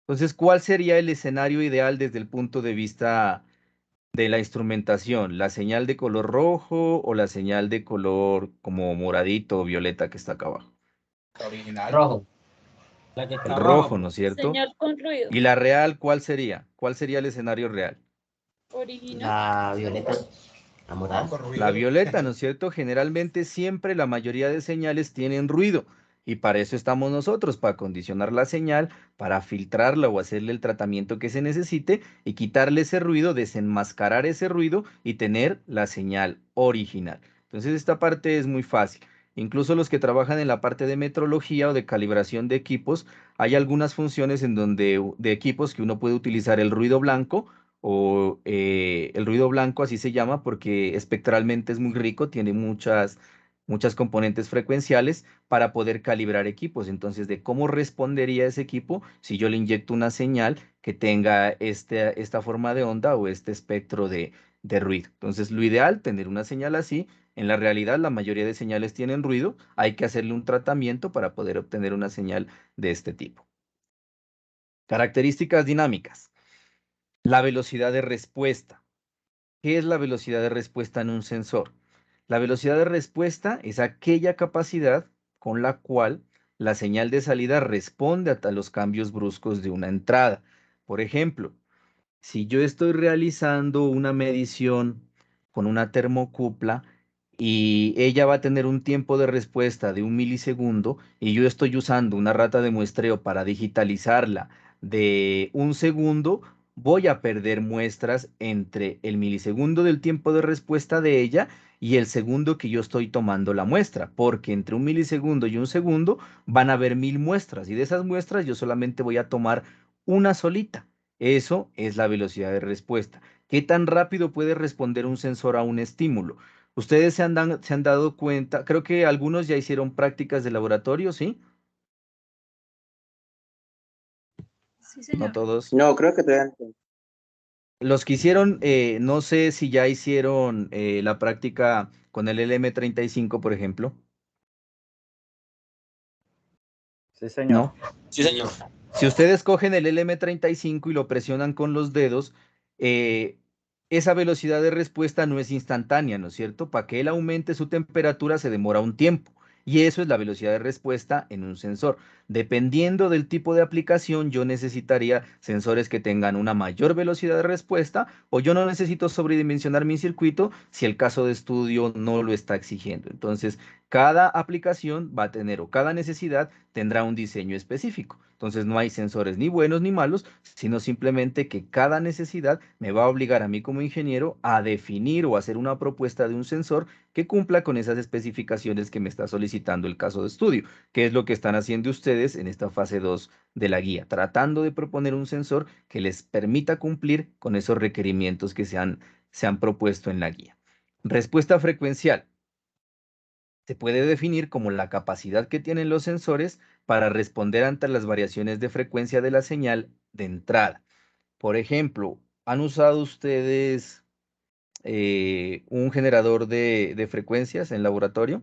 Entonces, ¿cuál sería el escenario ideal desde el punto de vista de la instrumentación? ¿La señal de color rojo o la señal de color como moradito o violeta que está acá abajo? Original. Rojo. La que está El abajo. rojo, ¿no es cierto? Señal con ruido. ¿Y la real cuál sería? ¿Cuál sería el escenario real? Original. La violeta. La morada. La violeta, ¿no es cierto? Generalmente siempre la mayoría de señales tienen ruido y para eso estamos nosotros, para condicionar la señal, para filtrarla o hacerle el tratamiento que se necesite y quitarle ese ruido, desenmascarar ese ruido y tener la señal original. Entonces esta parte es muy fácil. Incluso los que trabajan en la parte de metrología o de calibración de equipos, hay algunas funciones en donde de equipos que uno puede utilizar el ruido blanco o el ruido blanco, así se llama, porque espectralmente es muy rico, tiene muchas componentes frecuenciales para poder calibrar equipos. Entonces, de cómo respondería ese equipo si yo le inyecto una señal que tenga esta forma de onda o este espectro de ruido. Entonces, lo ideal, tener una señal así. En la realidad, la mayoría de señales tienen ruido. Hay que hacerle un tratamiento para poder obtener una señal de este tipo. Características dinámicas. La velocidad de respuesta. ¿Qué es la velocidad de respuesta en un sensor? La velocidad de respuesta es aquella capacidad con la cual la señal de salida responde a los cambios bruscos de una entrada. Por ejemplo, si yo estoy realizando una medición con una termocupla y ella va a tener un tiempo de respuesta de 1 milisegundo y yo estoy usando una rata de muestreo para digitalizarla de 1 segundo, voy a perder muestras entre el milisegundo del tiempo de respuesta de ella y el segundo que yo estoy tomando la muestra, porque entre 1 milisegundo y 1 segundo van a haber 1000 muestras y de esas muestras yo solamente voy a tomar una solita. Eso es la velocidad de respuesta. ¿Qué tan rápido puede responder un sensor a un estímulo? Ustedes se han dado cuenta, creo que algunos ya hicieron prácticas de laboratorio, ¿sí? Sí, No señor. todos. No, creo que todavía no. Los que hicieron, no sé si ya hicieron la práctica con el LM35, por ejemplo. Sí, señor. ¿No? Sí, señor. Si ustedes cogen el LM35 y lo presionan con los dedos, esa velocidad de respuesta no es instantánea, ¿no es cierto? Para que él aumente su temperatura se demora un tiempo. Y eso es la velocidad de respuesta en un sensor. Dependiendo del tipo de aplicación, yo necesitaría sensores que tengan una mayor velocidad de respuesta o yo no necesito sobredimensionar mi circuito si el caso de estudio no lo está exigiendo. Entonces, cada aplicación va a tener o cada necesidad tendrá un diseño específico. Entonces no hay sensores ni buenos ni malos, sino simplemente que cada necesidad me va a obligar a mí como ingeniero a definir o hacer una propuesta de un sensor que cumpla con esas especificaciones que me está solicitando el caso de estudio, que es lo que están haciendo ustedes en esta fase 2 de la guía, tratando de proponer un sensor que les permita cumplir con esos requerimientos que se han propuesto en la guía. Respuesta frecuencial se puede definir como la capacidad que tienen los sensores para responder ante las variaciones de frecuencia de la señal de entrada. Por ejemplo, ¿han usado ustedes un generador de frecuencias en laboratorio?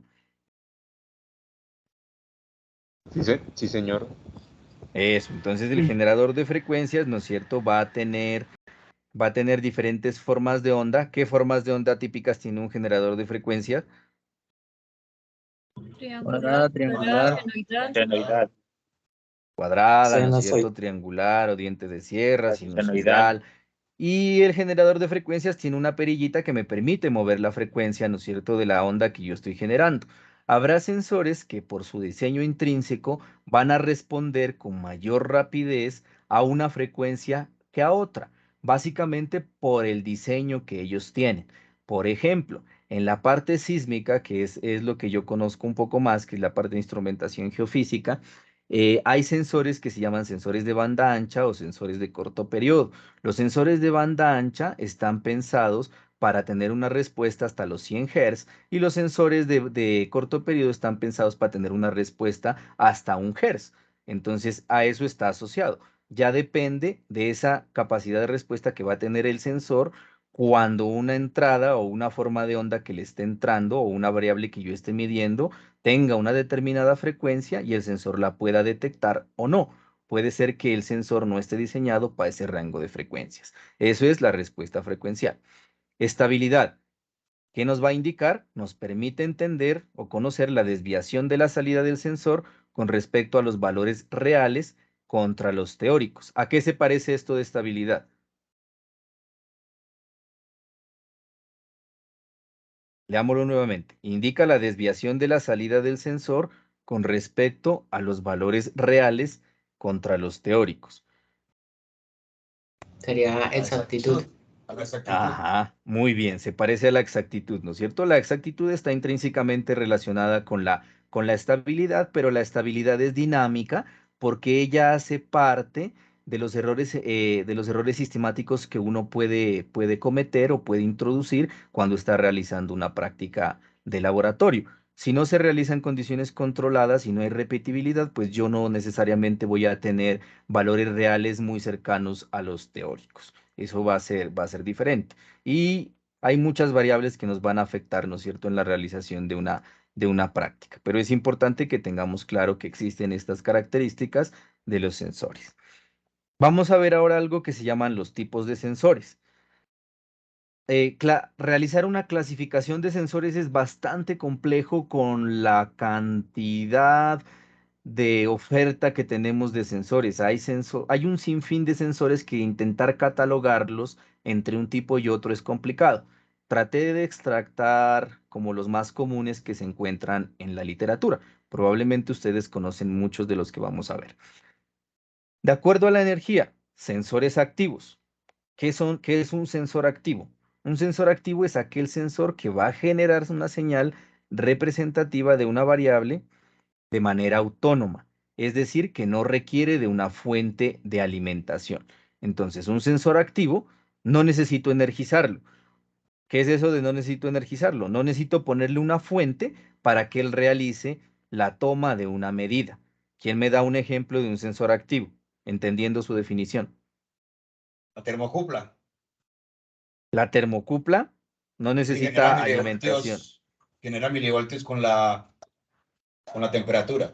Sí, señor. Eso, entonces el generador de frecuencias, ¿no es cierto?, va a tener diferentes formas de onda. ¿Qué formas de onda típicas tiene un generador de frecuencias? Triangular, triangular, senoidal. Cuadrada, ¿no es Sinusoidal. cierto? Triangular o diente de sierra, Senoidal. sinusoidal. Y el generador de frecuencias tiene una perillita que me permite mover la frecuencia, ¿no es cierto?, de la onda que yo estoy generando. Habrá sensores que por su diseño intrínseco van a responder con mayor rapidez a una frecuencia que a otra. básicamente por el diseño que ellos tienen. Por ejemplo, en la parte sísmica, que es lo que yo conozco un poco más, que es la parte de instrumentación geofísica, hay sensores que se llaman sensores de banda ancha o sensores de corto periodo. Los sensores de banda ancha están pensados para tener una respuesta hasta los 100 Hz y los sensores de corto periodo están pensados para tener una respuesta hasta 1 Hz. Entonces, a eso está asociado. Ya depende de esa capacidad de respuesta que va a tener el sensor cuando una entrada o una forma de onda que le esté entrando o una variable que yo esté midiendo tenga una determinada frecuencia y el sensor la pueda detectar o no. Puede ser que el sensor no esté diseñado para ese rango de frecuencias. Eso es la respuesta frecuencial. Estabilidad. ¿Qué nos va a indicar? Nos permite entender o conocer la desviación de la salida del sensor con respecto a los valores reales contra los teóricos. ¿A qué se parece esto de estabilidad? Leámoslo nuevamente. Indica la desviación de la salida del sensor con respecto a los valores reales contra los teóricos. Sería exactitud. Ajá, muy bien, se parece a la exactitud, ¿no es cierto? La exactitud está intrínsecamente relacionada con la estabilidad, pero la estabilidad es dinámica porque ella hace parte de los errores sistemáticos que uno puede cometer o puede introducir cuando está realizando una práctica de laboratorio. Si no se realiza en condiciones controladas y no hay repetibilidad, pues yo no necesariamente voy a tener valores reales muy cercanos a los teóricos. Eso va a ser diferente. Y hay muchas variables que nos van a afectar, ¿no es cierto?, en la realización de una práctica. Pero es importante que tengamos claro que existen estas características de los sensores. Vamos a ver ahora algo que se llaman los tipos de sensores. Realizar una clasificación de sensores es bastante complejo con la cantidad de oferta que tenemos de sensores. Hay un sinfín de sensores que intentar catalogarlos entre un tipo y otro es complicado. Traté de extractar como los más comunes que se encuentran en la literatura. Probablemente ustedes conocen muchos de los que vamos a ver. De acuerdo a la energía, sensores activos. ¿Qué es un sensor activo? Un sensor activo es aquel sensor que va a generar una señal representativa de una variable de manera autónoma, es decir, que no requiere de una fuente de alimentación. Entonces, un sensor activo no necesito energizarlo. ¿Qué es eso de no necesito energizarlo? No necesito ponerle una fuente para que él realice la toma de una medida. ¿Quién me da un ejemplo de un sensor activo, entendiendo su definición? La termocupla. La termocupla no necesita alimentación. Genera milivoltios con la temperatura.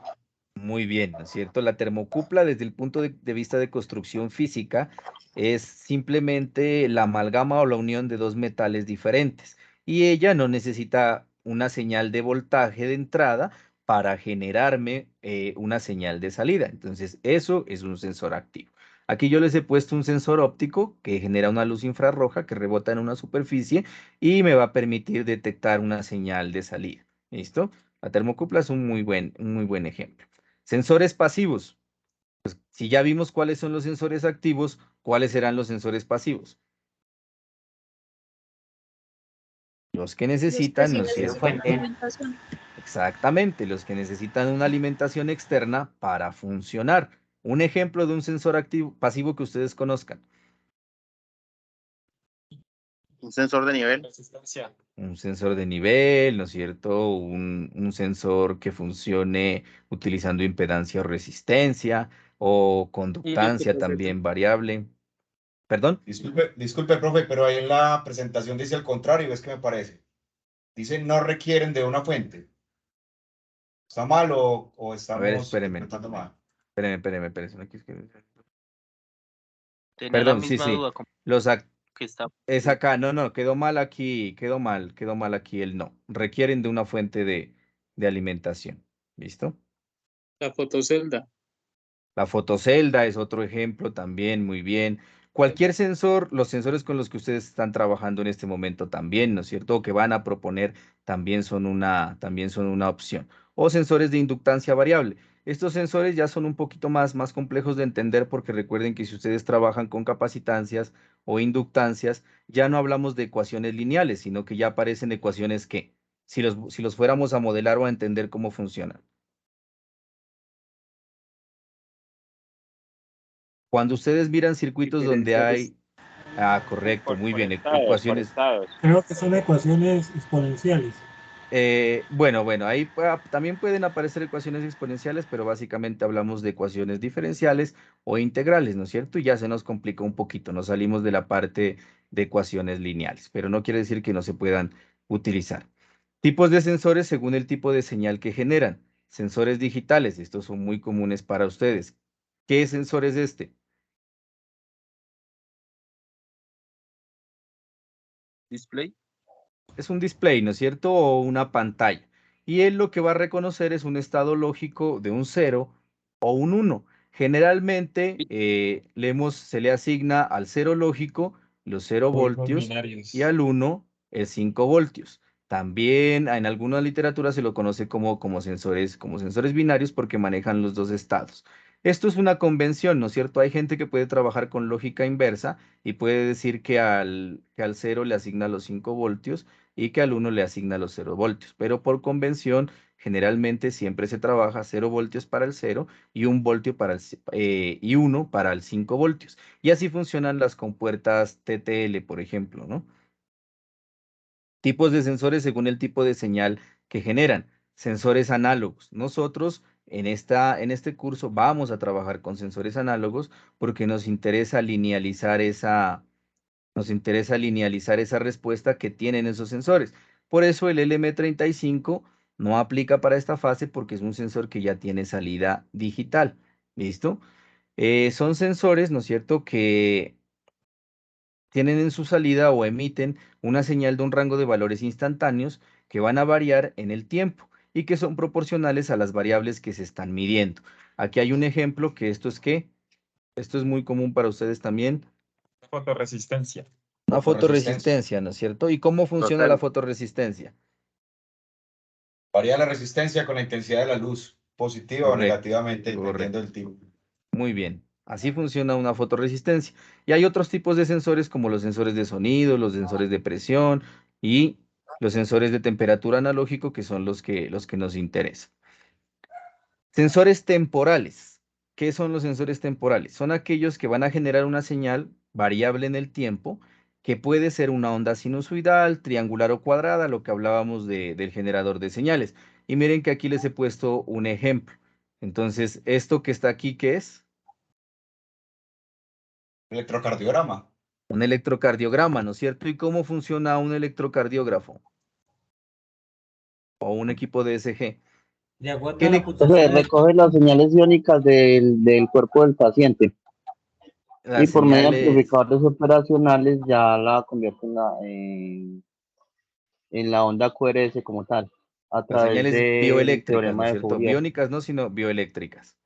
Muy bien, ¿no es cierto? La termocupla, desde el punto de vista de construcción física, es simplemente la amalgama o la unión de dos metales diferentes. Y ella no necesita una señal de voltaje de entrada para generarme una señal de salida. Entonces, eso es un sensor activo. Aquí yo les he puesto un sensor óptico que genera una luz infrarroja que rebota en una superficie y me va a permitir detectar una señal de salida. ¿Listo? La termocupla es un muy buen ejemplo. Sensores pasivos. Pues, si ya vimos cuáles son los sensores activos, ¿cuáles serán los sensores pasivos? Los que necesitan, ¿no es cierto? Exactamente, los que necesitan una alimentación externa para funcionar. Un ejemplo de un sensor activo, pasivo que ustedes conozcan. Un sensor de nivel. Un sensor de nivel, ¿no es cierto? Un sensor que funcione utilizando impedancia o resistencia o conductancia también variable. ¿Perdón? Disculpe, profe, pero ahí en la presentación dice al contrario, ¿ves qué me parece? Dice no requieren de una fuente. ¿Está mal o estamos interpretando mal? Espéreme. Tenía la Perdón, misma sí. duda. Que está... Es acá, no, quedó mal aquí el no. Requieren de una fuente de alimentación. ¿Listo? La fotocelda. La fotocelda es otro ejemplo también, muy bien. Cualquier sensor, los sensores con los que ustedes están trabajando en este momento también, ¿no es cierto? O que van a proponer también son una opción. O sensores de inductancia variable. Estos sensores ya son un poquito más complejos de entender porque recuerden que si ustedes trabajan con capacitancias o inductancias, ya no hablamos de ecuaciones lineales, sino que ya aparecen ecuaciones que, si los fuéramos a modelar o a entender cómo funcionan. Cuando ustedes miran circuitos donde hay... Ah, correcto, muy bien, ecuaciones... Creo que son ecuaciones exponenciales. Bueno, ahí también pueden aparecer ecuaciones exponenciales, pero básicamente hablamos de ecuaciones diferenciales o integrales, ¿no es cierto? Y ya se nos complica un poquito, nos salimos de la parte de ecuaciones lineales, pero no quiere decir que no se puedan utilizar. Tipos de sensores según el tipo de señal que generan. Sensores digitales, estos son muy comunes para ustedes. ¿Qué sensor es este? Display. Es un display, ¿no es cierto? O una pantalla. Y él lo que va a reconocer es un estado lógico de un 0 o un 1. Generalmente se le asigna al 0 lógico los 0 voltios y al 1 el 5 voltios. También en alguna literatura se lo conoce como sensores binarios porque manejan los dos estados. Esto es una convención, ¿no es cierto? Hay gente que puede trabajar con lógica inversa y puede decir que al 0 le asigna los 5 voltios y que al 1 le asigna los 0 voltios. Pero por convención, generalmente siempre se trabaja 0 voltios para el 0 y 1 voltio y 1 para el 5 voltios. Y así funcionan las compuertas TTL, por ejemplo, ¿no? Tipos de sensores según el tipo de señal que generan. Sensores análogos. Nosotros en este curso vamos a trabajar con sensores análogos porque nos interesa linealizar esa respuesta que tienen esos sensores. Por eso el LM35 no aplica para esta fase porque es un sensor que ya tiene salida digital. ¿Listo? Son sensores, ¿no es cierto?, que tienen en su salida o emiten una señal de un rango de valores instantáneos que van a variar en el tiempo y que son proporcionales a las variables que se están midiendo. Aquí hay un ejemplo que esto es muy común para ustedes también. Fotorresistencia. Una fotorresistencia, ¿no es cierto? ¿Y cómo funciona la fotorresistencia? Varía la resistencia con la intensidad de la luz, positiva o negativamente, dependiendo del tipo. Muy bien. Así funciona una fotorresistencia. Y hay otros tipos de sensores como los sensores de sonido, los sensores de presión y los sensores de temperatura analógico que son los que nos interesan. Sensores temporales. ¿Qué son los sensores temporales? Son aquellos que van a generar una señal variable en el tiempo que puede ser una onda sinusoidal, triangular o cuadrada, lo que hablábamos del generador de señales. Y miren que aquí les he puesto un ejemplo. Entonces, esto que está aquí, ¿qué es? Electrocardiograma. Un electrocardiograma, ¿no es cierto? ¿Y cómo funciona un electrocardiógrafo? O un equipo de ECG. Recoge las señales iónicas del cuerpo del paciente. Y por medio de amplificadores operacionales ya la convierte en la onda QRS como tal. A través señales del bioeléctricas, teorema ¿no es de cierto? Fourier. Biónicas no, sino bioeléctricas.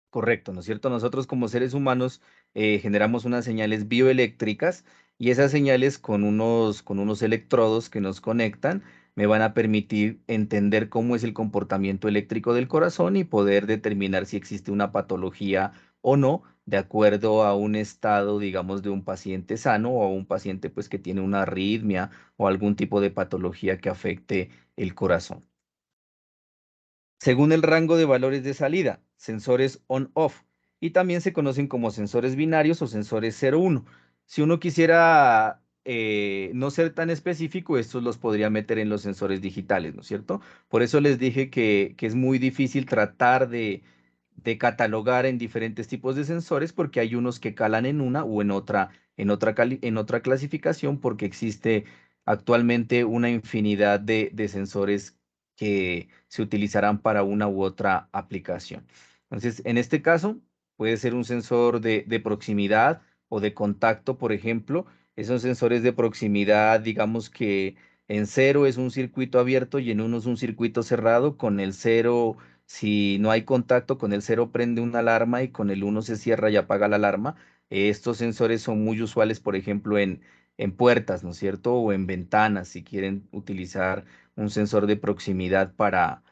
Correcto, ¿no es cierto? Nosotros como seres humanos generamos unas señales bioeléctricas y esas señales con unos electrodos que nos conectan me van a permitir entender cómo es el comportamiento eléctrico del corazón y poder determinar si existe una patología o no, de acuerdo a un estado, digamos, de un paciente sano o a un paciente pues que tiene una arritmia o algún tipo de patología que afecte el corazón. Según el rango de valores de salida, sensores on-off, y también se conocen como sensores binarios o sensores 0-1. Si uno quisiera no ser tan específico, estos los podría meter en los sensores digitales, ¿no es cierto? Por eso les dije que es muy difícil tratar de catalogar en diferentes tipos de sensores porque hay unos que calan en una o en otra clasificación porque existe actualmente una infinidad de sensores que se utilizarán para una u otra aplicación. Entonces, en este caso, puede ser un sensor de proximidad o de contacto, por ejemplo. Esos sensores de proximidad, digamos que en 0 es un circuito abierto y en 1 es un circuito cerrado. Con el 0, si no hay contacto, con el 0 prende una alarma y con el 1 se cierra y apaga la alarma. Estos sensores son muy usuales, por ejemplo, en puertas, ¿no es cierto? O en ventanas, si quieren utilizar un sensor de proximidad para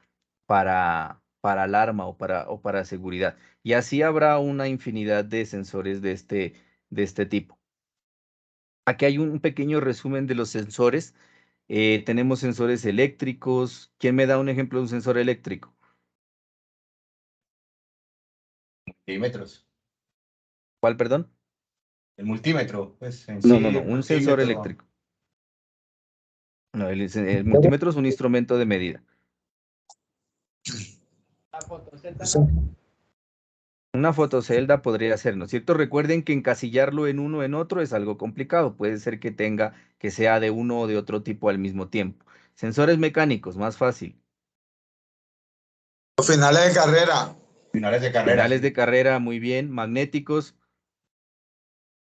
para alarma o para seguridad. Y así habrá una infinidad de sensores de este tipo. Aquí hay un pequeño resumen de los sensores. Tenemos sensores eléctricos. ¿Quién me da un ejemplo de un sensor eléctrico? Multímetros. ¿Cuál, perdón? El multímetro, pues en No, sí, no, un sensor eléctrico. No, el multímetro es un instrumento de medida. Una fotocelda podría ser, ¿no es cierto? Recuerden que encasillarlo en uno o en otro es algo complicado. Puede ser que sea de uno o de otro tipo al mismo tiempo. Sensores mecánicos, más fácil. Los finales de carrera. Finales de carrera. Finales de carrera, muy bien. Magnéticos.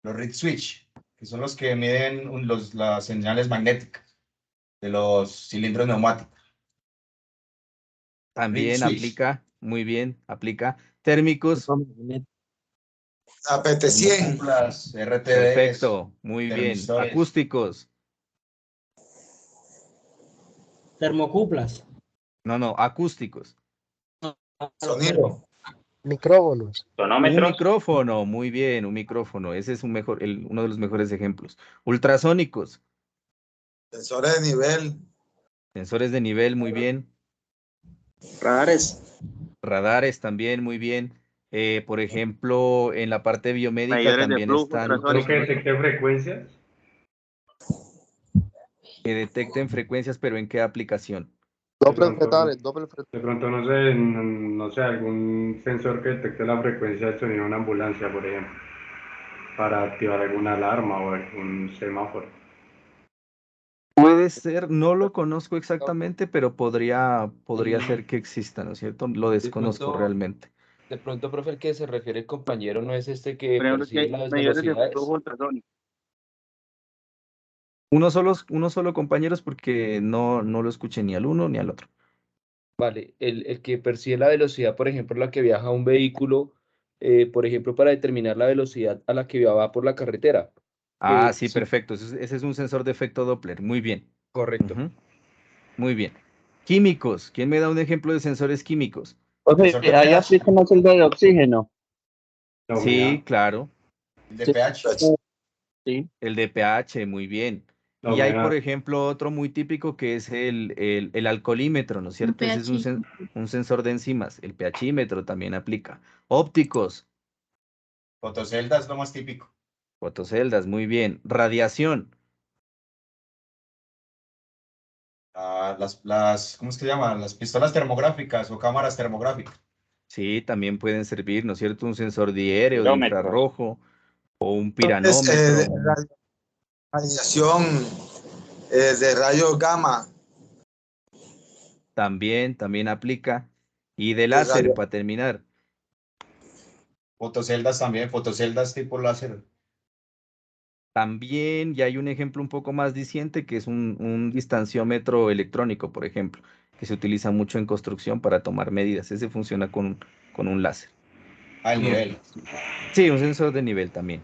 Los reed switch, que son los que miden las señales magnéticas de los cilindros neumáticos. También aplica, muy bien, aplica. Térmicos. APT-100. RTDs. Perfecto, muy bien. Acústicos. Termocuplas. No, acústicos. Sonido. Micrófonos. Un micrófono, muy bien, un micrófono. Ese es uno de los mejores ejemplos. Ultrasónicos. Sensores de nivel. Sensores de nivel, muy bien. Radares. Radares también, muy bien. Por ejemplo, en la parte biomédica Medidores también de flujo, están ¿Creo que detecte frecuencias? que detecten frecuencias, pero ¿en qué aplicación? Doppler fetales, De pronto, no sé, algún sensor que detecte la frecuencia del sonido de una ambulancia, por ejemplo, para activar alguna alarma o algún semáforo. Puede ser, no lo conozco exactamente, pero podría ser que exista, ¿no es cierto? Lo desconozco realmente. De pronto, profe, el que se refiere el compañero no es este que Por ejemplo, que percibe hay las medidores de velocidades. flujo ultrasónico. Uno solo, compañeros, porque no lo escuché ni al uno ni al otro. Vale, el que percibe la velocidad, por ejemplo, a la que viaja un vehículo, por ejemplo, para determinar la velocidad a la que va por la carretera. Ah, sí, Sí, perfecto. Ese es un sensor de efecto Doppler. Muy bien. correcto. Ujú. Muy bien. Químicos. ¿Quién me da un ejemplo de sensores químicos? O sea, ahí aplican la celda de oxígeno. Sí, claro. El de pH. Sí. El de pH, muy bien. La Y hay, humedad. por ejemplo, otro muy típico que es el alcoholímetro, ¿no es cierto? Ese es un sensor de enzimas. El pHímetro también aplica. Ópticos, Fotoceldas es lo más típico. fotoceldas, muy bien. Radiación, ¿Cómo es que se llaman? Las pistolas termográficas o cámaras termográficas. sí, también pueden servir, ¿no es cierto? Un sensor diéreo, de Kilómetros. infrarrojo o un Entonces, piranómetro. radiación de rayos gamma. También aplica. Y de De láser, radio- para terminar. Fotoceldas también, fotoceldas tipo láser. También ya hay un ejemplo un poco más diciente que es un distanciómetro electrónico, por ejemplo, que se utiliza mucho en construcción para tomar medidas. Ese funciona con un láser. Al nivel. Sí, un sensor de nivel también.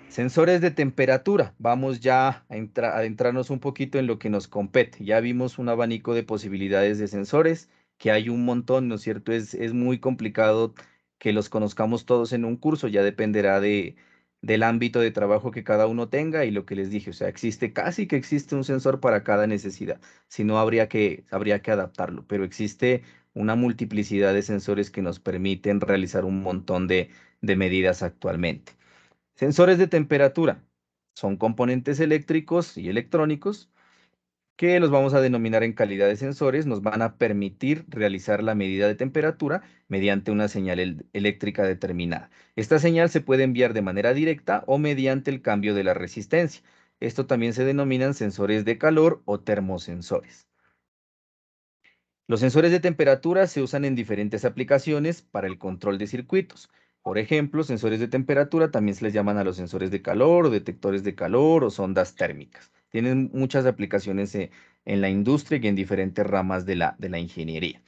Sensores de temperatura. Vamos ya a adentrarnos un poquito en lo que nos compete. Ya vimos un abanico de posibilidades de sensores, que hay un montón, ¿no es cierto? Es muy complicado que los conozcamos todos en un curso, ya dependerá del ámbito de trabajo que cada uno tenga y lo que les dije. O sea, casi que existe un sensor para cada necesidad. Si no, habría que adaptarlo, pero existe una multiplicidad de sensores que nos permiten realizar un montón de medidas actualmente. Sensores de temperatura son componentes eléctricos y electrónicos que los vamos a denominar en calidad de sensores, nos van a permitir realizar la medida de temperatura mediante una señal eléctrica determinada. Esta señal se puede enviar de manera directa o mediante el cambio de la resistencia. Esto también se denominan sensores de calor o termosensores. Los sensores de temperatura se usan en diferentes aplicaciones para el control de circuitos. Por ejemplo, sensores de temperatura también se les llaman a los sensores de calor o detectores de calor o sondas térmicas. Tienen muchas aplicaciones en la industria y en diferentes ramas de la ingeniería.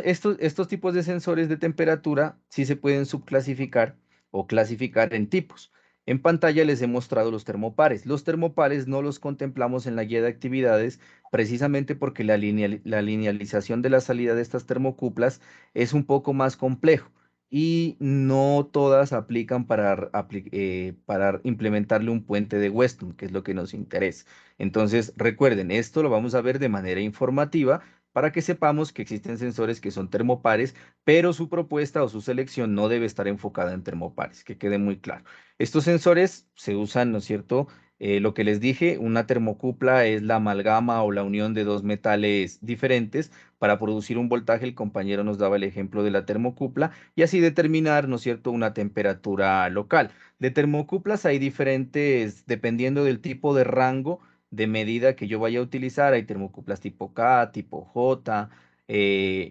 Estos tipos de sensores de temperatura sí se pueden subclasificar o clasificar en tipos. En pantalla les he mostrado los termopares. Los termopares no los contemplamos en la guía de actividades precisamente porque la linealización de la salida de estas termocuplas es un poco más complejo y no todas aplican para implementarle un puente de Weston, que es lo que nos interesa. Entonces, recuerden, esto lo vamos a ver de manera informativa para que sepamos que existen sensores que son termopares, pero su propuesta o su selección no debe estar enfocada en termopares, que quede muy claro. Estos sensores se usan, ¿no es cierto? Lo que les dije, una termocupla es la amalgama o la unión de dos metales diferentes para producir un voltaje. El compañero nos daba el ejemplo de la termocupla y así determinar, ¿no es cierto?, una temperatura local. De termocuplas hay diferentes, dependiendo del tipo de rango de medida que yo vaya a utilizar. Hay termocuplas tipo K, tipo J.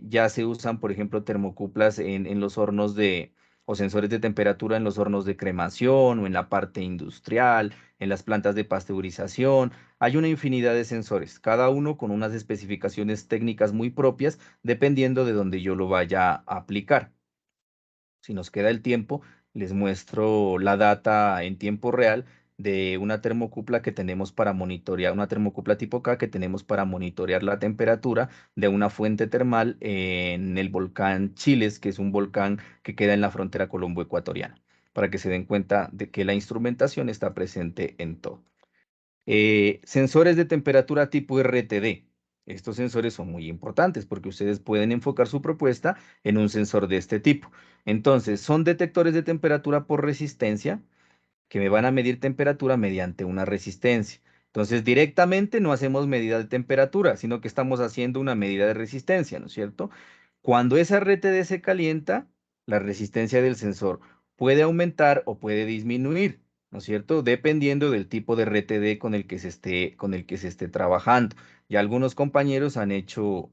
Ya se usan, por ejemplo, termocuplas en los hornos o sensores de temperatura en los hornos de cremación o en la parte industrial, en las plantas de pasteurización. Hay una infinidad de sensores, cada uno con unas especificaciones técnicas muy propias, dependiendo de donde yo lo vaya a aplicar. Si nos queda el tiempo, les muestro la data en tiempo real de una termocupla que tenemos para monitorear, una termocupla tipo K que tenemos para monitorear la temperatura de una fuente termal en el volcán Chiles, que es un volcán que queda en la frontera colombo-ecuatoriana, para que se den cuenta de que la instrumentación está presente en todo. Sensores de temperatura tipo RTD. Estos sensores son muy importantes porque ustedes pueden enfocar su propuesta en un sensor de este tipo. Entonces, son detectores de temperatura por resistencia que me van a medir temperatura mediante una resistencia. Entonces, directamente no hacemos medida de temperatura, sino que estamos haciendo una medida de resistencia, ¿no es cierto? Cuando esa RTD se calienta, la resistencia del sensor puede aumentar o puede disminuir, ¿no es cierto? Dependiendo del tipo de RTD con el que se esté trabajando. Ya algunos compañeros han hecho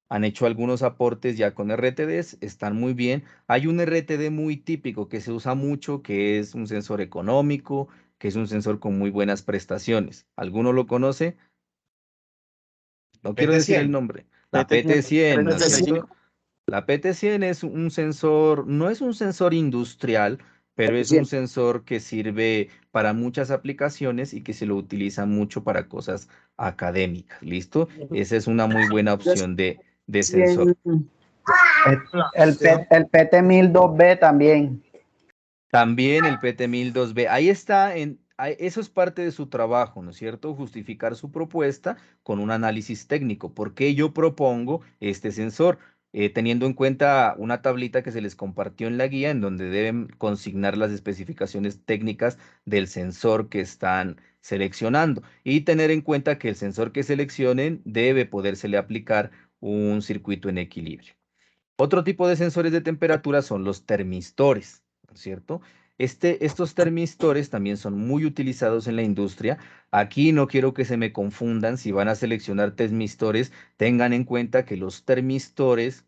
algunos aportes ya con RTDs, están muy bien. Hay un RTD muy típico que se usa mucho, que es un sensor económico, que es un sensor con muy buenas prestaciones. ¿Alguno lo conoce? No quiero decir el nombre. La PT100, ¿no es cierto? La PT100 es un sensor, no es un sensor industrial, pero es un sensor que sirve para muchas aplicaciones y que se lo utiliza mucho para cosas académicas. ¿Listo? Esa es una muy buena opción de sensor. El PT1002B también. También el PT1002B. Ahí está, eso es parte de su trabajo, ¿no es cierto? Justificar su propuesta con un análisis técnico. ¿Por qué yo propongo este sensor? Teniendo en cuenta una tablita que se les compartió en la guía, en donde deben consignar las especificaciones técnicas del sensor que están seleccionando y tener en cuenta que el sensor que seleccionen debe podérsele aplicar un circuito en equilibrio. Otro tipo de sensores de temperatura son los termistores, ¿no es cierto? Estos termistores también son muy utilizados en la industria. Aquí no quiero que se me confundan. Si van a seleccionar termistores, tengan en cuenta que los termistores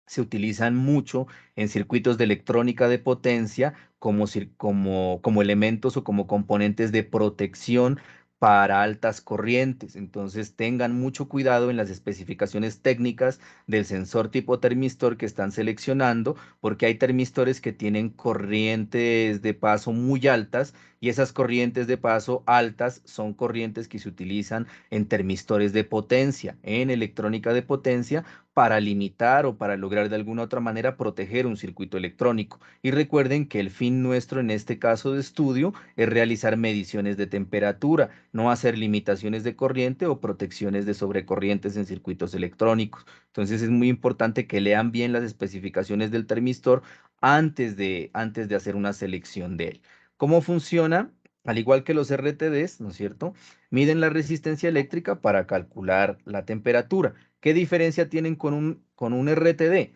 se utilizan mucho en circuitos de electrónica de potencia como elementos o como componentes de protección para altas corrientes. Entonces tengan mucho cuidado en las especificaciones técnicas del sensor tipo termistor que están seleccionando, porque hay termistores que tienen corrientes de paso muy altas y esas corrientes de paso altas son corrientes que se utilizan en termistores de potencia, en electrónica de potencia, para limitar o para lograr de alguna otra manera proteger un circuito electrónico. Y recuerden que el fin nuestro en este caso de estudio es realizar mediciones de temperatura, no hacer limitaciones de corriente o protecciones de sobrecorrientes en circuitos electrónicos. Entonces es muy importante que lean bien las especificaciones del termistor antes de hacer una selección de él. ¿Cómo funciona? Al igual que los RTDs, ¿no es cierto? Miden la resistencia eléctrica para calcular la temperatura. ¿Qué diferencia tienen con un RTD?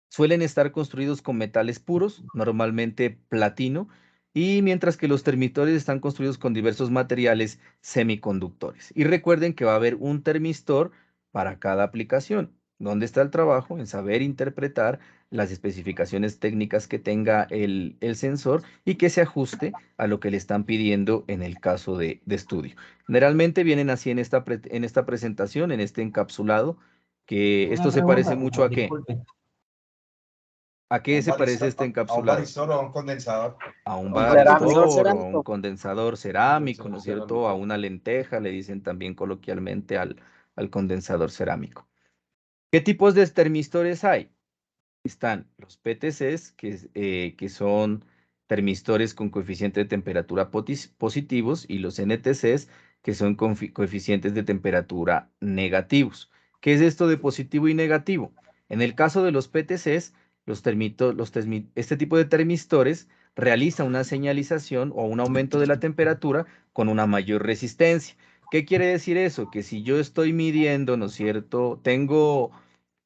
Suelen estar construidos con metales puros, normalmente platino, y mientras que los termistores están construidos con diversos materiales semiconductores. Y recuerden que va a haber un termistor para cada aplicación. ¿Dónde está el trabajo? En saber interpretar las especificaciones técnicas que tenga el sensor y que se ajuste a lo que le están pidiendo en el caso de estudio. Generalmente vienen así en esta presentación, en este encapsulado, que esto se parece mucho a qué. ¿A qué se parece este encapsulado? A un varistor o a un condensador. A un varistor o a un condensador cerámico, ¿no es cierto? A una lenteja, le dicen también coloquialmente al condensador cerámico. ¿Qué tipos de termistores hay? Están los PTCs, que son termistores con coeficiente de temperatura positivos, y los NTCs, que son coeficientes de temperatura negativos. ¿Qué es esto de positivo y negativo? En el caso de los PTCs, este tipo de termistores realiza una señalización o un aumento de la temperatura con una mayor resistencia. ¿Qué quiere decir eso? Que si yo estoy midiendo, ¿no es cierto? Tengo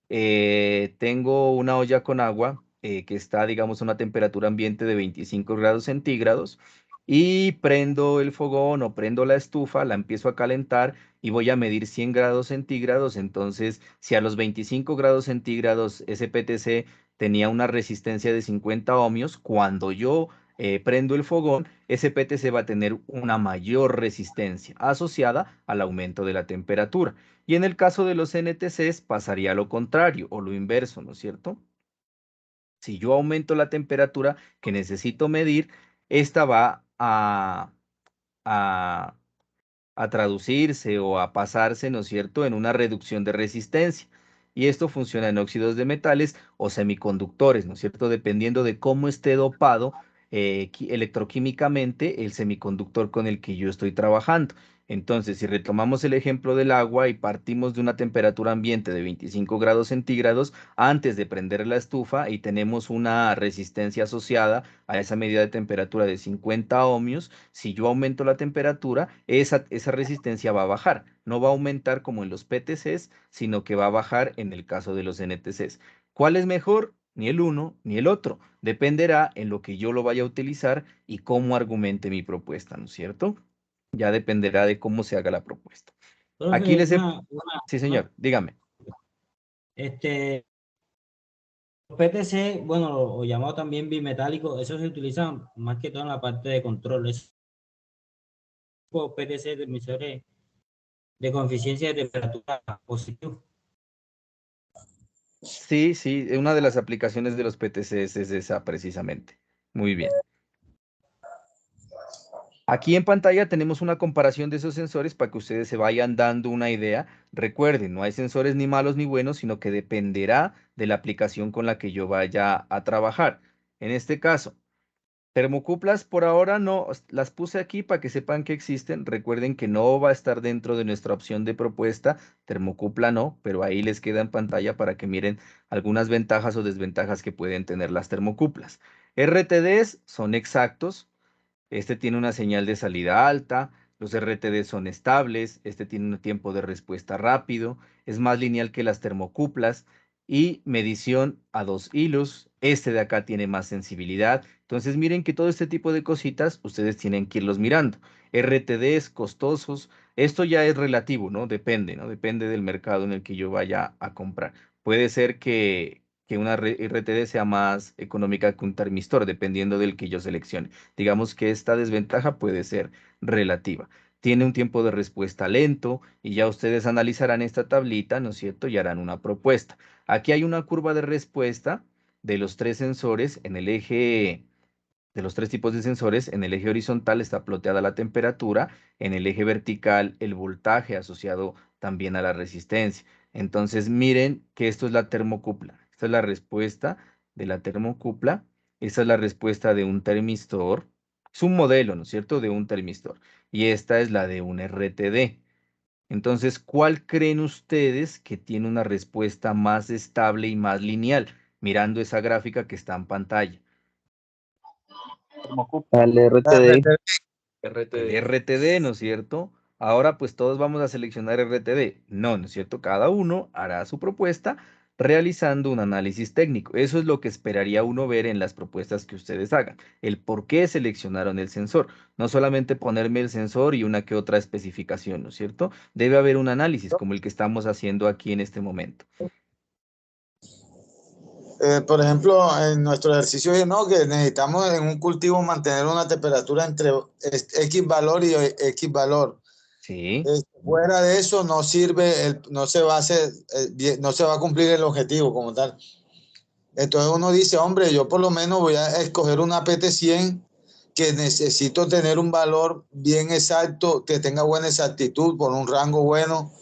una olla con agua que está, digamos, a una temperatura ambiente de 25 grados centígrados, y prendo el fogón o prendo la estufa, la empiezo a calentar y voy a medir 100 grados centígrados. Entonces, si a los 25 grados centígrados ese PTC tenía una resistencia de 50 ohmios, cuando yo prendo el fogón, ese PTC va a tener una mayor resistencia asociada al aumento de la temperatura. Y en el caso de los NTCs pasaría lo contrario o lo inverso, ¿no es cierto? Si yo aumento la temperatura que necesito medir, esta va a traducirse o a pasarse, ¿no es cierto?, en una reducción de resistencia. Y esto funciona en óxidos de metales o semiconductores, ¿no es cierto?, dependiendo de cómo esté dopado electroquímicamente el semiconductor con el que yo estoy trabajando. Entonces, si retomamos el ejemplo del agua y partimos de una temperatura ambiente de 25 grados centígrados antes de prender la estufa, y tenemos una resistencia asociada a esa medida de temperatura de 50 ohmios, si yo aumento la temperatura, esa resistencia va a bajar. No va a aumentar como en los PTCs, sino que va a bajar en el caso de los NTCs. ¿Cuál es mejor? Ni el uno ni el otro. Dependerá en lo que yo lo vaya a utilizar y cómo argumente mi propuesta, ¿no es cierto? Ya dependerá de cómo se haga la propuesta. Aquí les he... Sí, señor, dígame. Los PTC, bueno, o llamado también bimetálico, eso se utiliza más que todo en la parte de control. PTC de emisores de coeficiencia de temperatura positivo. Sí, sí, una de las aplicaciones de los PTCs es esa precisamente. Muy bien. Aquí en pantalla tenemos una comparación de esos sensores para que ustedes se vayan dando una idea. Recuerden, no hay sensores ni malos ni buenos, sino que dependerá de la aplicación con la que yo vaya a trabajar. En este caso, termocuplas por ahora no las puse aquí para que sepan que existen. Recuerden que no va a estar dentro de nuestra opción de propuesta, termocupla no, pero ahí les queda en pantalla para que miren algunas ventajas o desventajas que pueden tener las termocuplas. RTDs son exactos. Este tiene una señal de salida alta, los RTD son estables, este tiene un tiempo de respuesta rápido, es más lineal que las termocuplas, y medición a 2 hilos. Este de acá tiene más sensibilidad. Entonces miren que todo este tipo de cositas ustedes tienen que irlos mirando. RTDs costosos, esto ya es relativo, ¿no? Depende, ¿no? Depende del mercado en el que yo vaya a comprar. Puede ser que una RTD sea más económica que un termistor, dependiendo del que yo seleccione. Digamos que esta desventaja puede ser relativa. Tiene un tiempo de respuesta lento, y ya ustedes analizarán esta tablita, ¿no es cierto?, y harán una propuesta. Aquí hay una curva de respuesta de los tres sensores en el eje, de los tres tipos de sensores. En el eje horizontal está ploteada la temperatura, en el eje vertical el voltaje asociado también a la resistencia. Entonces miren que esto es la termocupla. Esta es la respuesta de la termocupla. Esta es la respuesta de un termistor. Es un modelo, ¿no es cierto?, de un termistor. Y esta es la de un RTD. Entonces, ¿cuál creen ustedes que tiene una respuesta más estable y más lineal? Mirando esa gráfica que está en pantalla. El RTD. El RTD, ¿no es cierto? Ahora pues todos vamos a seleccionar RTD. No, ¿no es cierto? Cada uno hará su propuesta realizando un análisis técnico. Eso es lo que esperaría uno ver en las propuestas que ustedes hagan. El por qué seleccionaron el sensor. No solamente ponerme el sensor y una que otra especificación, ¿no es cierto? Debe haber un análisis como el que estamos haciendo aquí en este momento. Por ejemplo, en nuestro ejercicio no, que necesitamos en un cultivo mantener una temperatura entre X valor y X valor. Sí. Fuera de eso no sirve, no se va a cumplir el objetivo como tal. Entonces uno dice, hombre, yo por lo menos voy a escoger una PT100 que necesito tener un valor bien exacto, que tenga buena exactitud, por un rango bueno,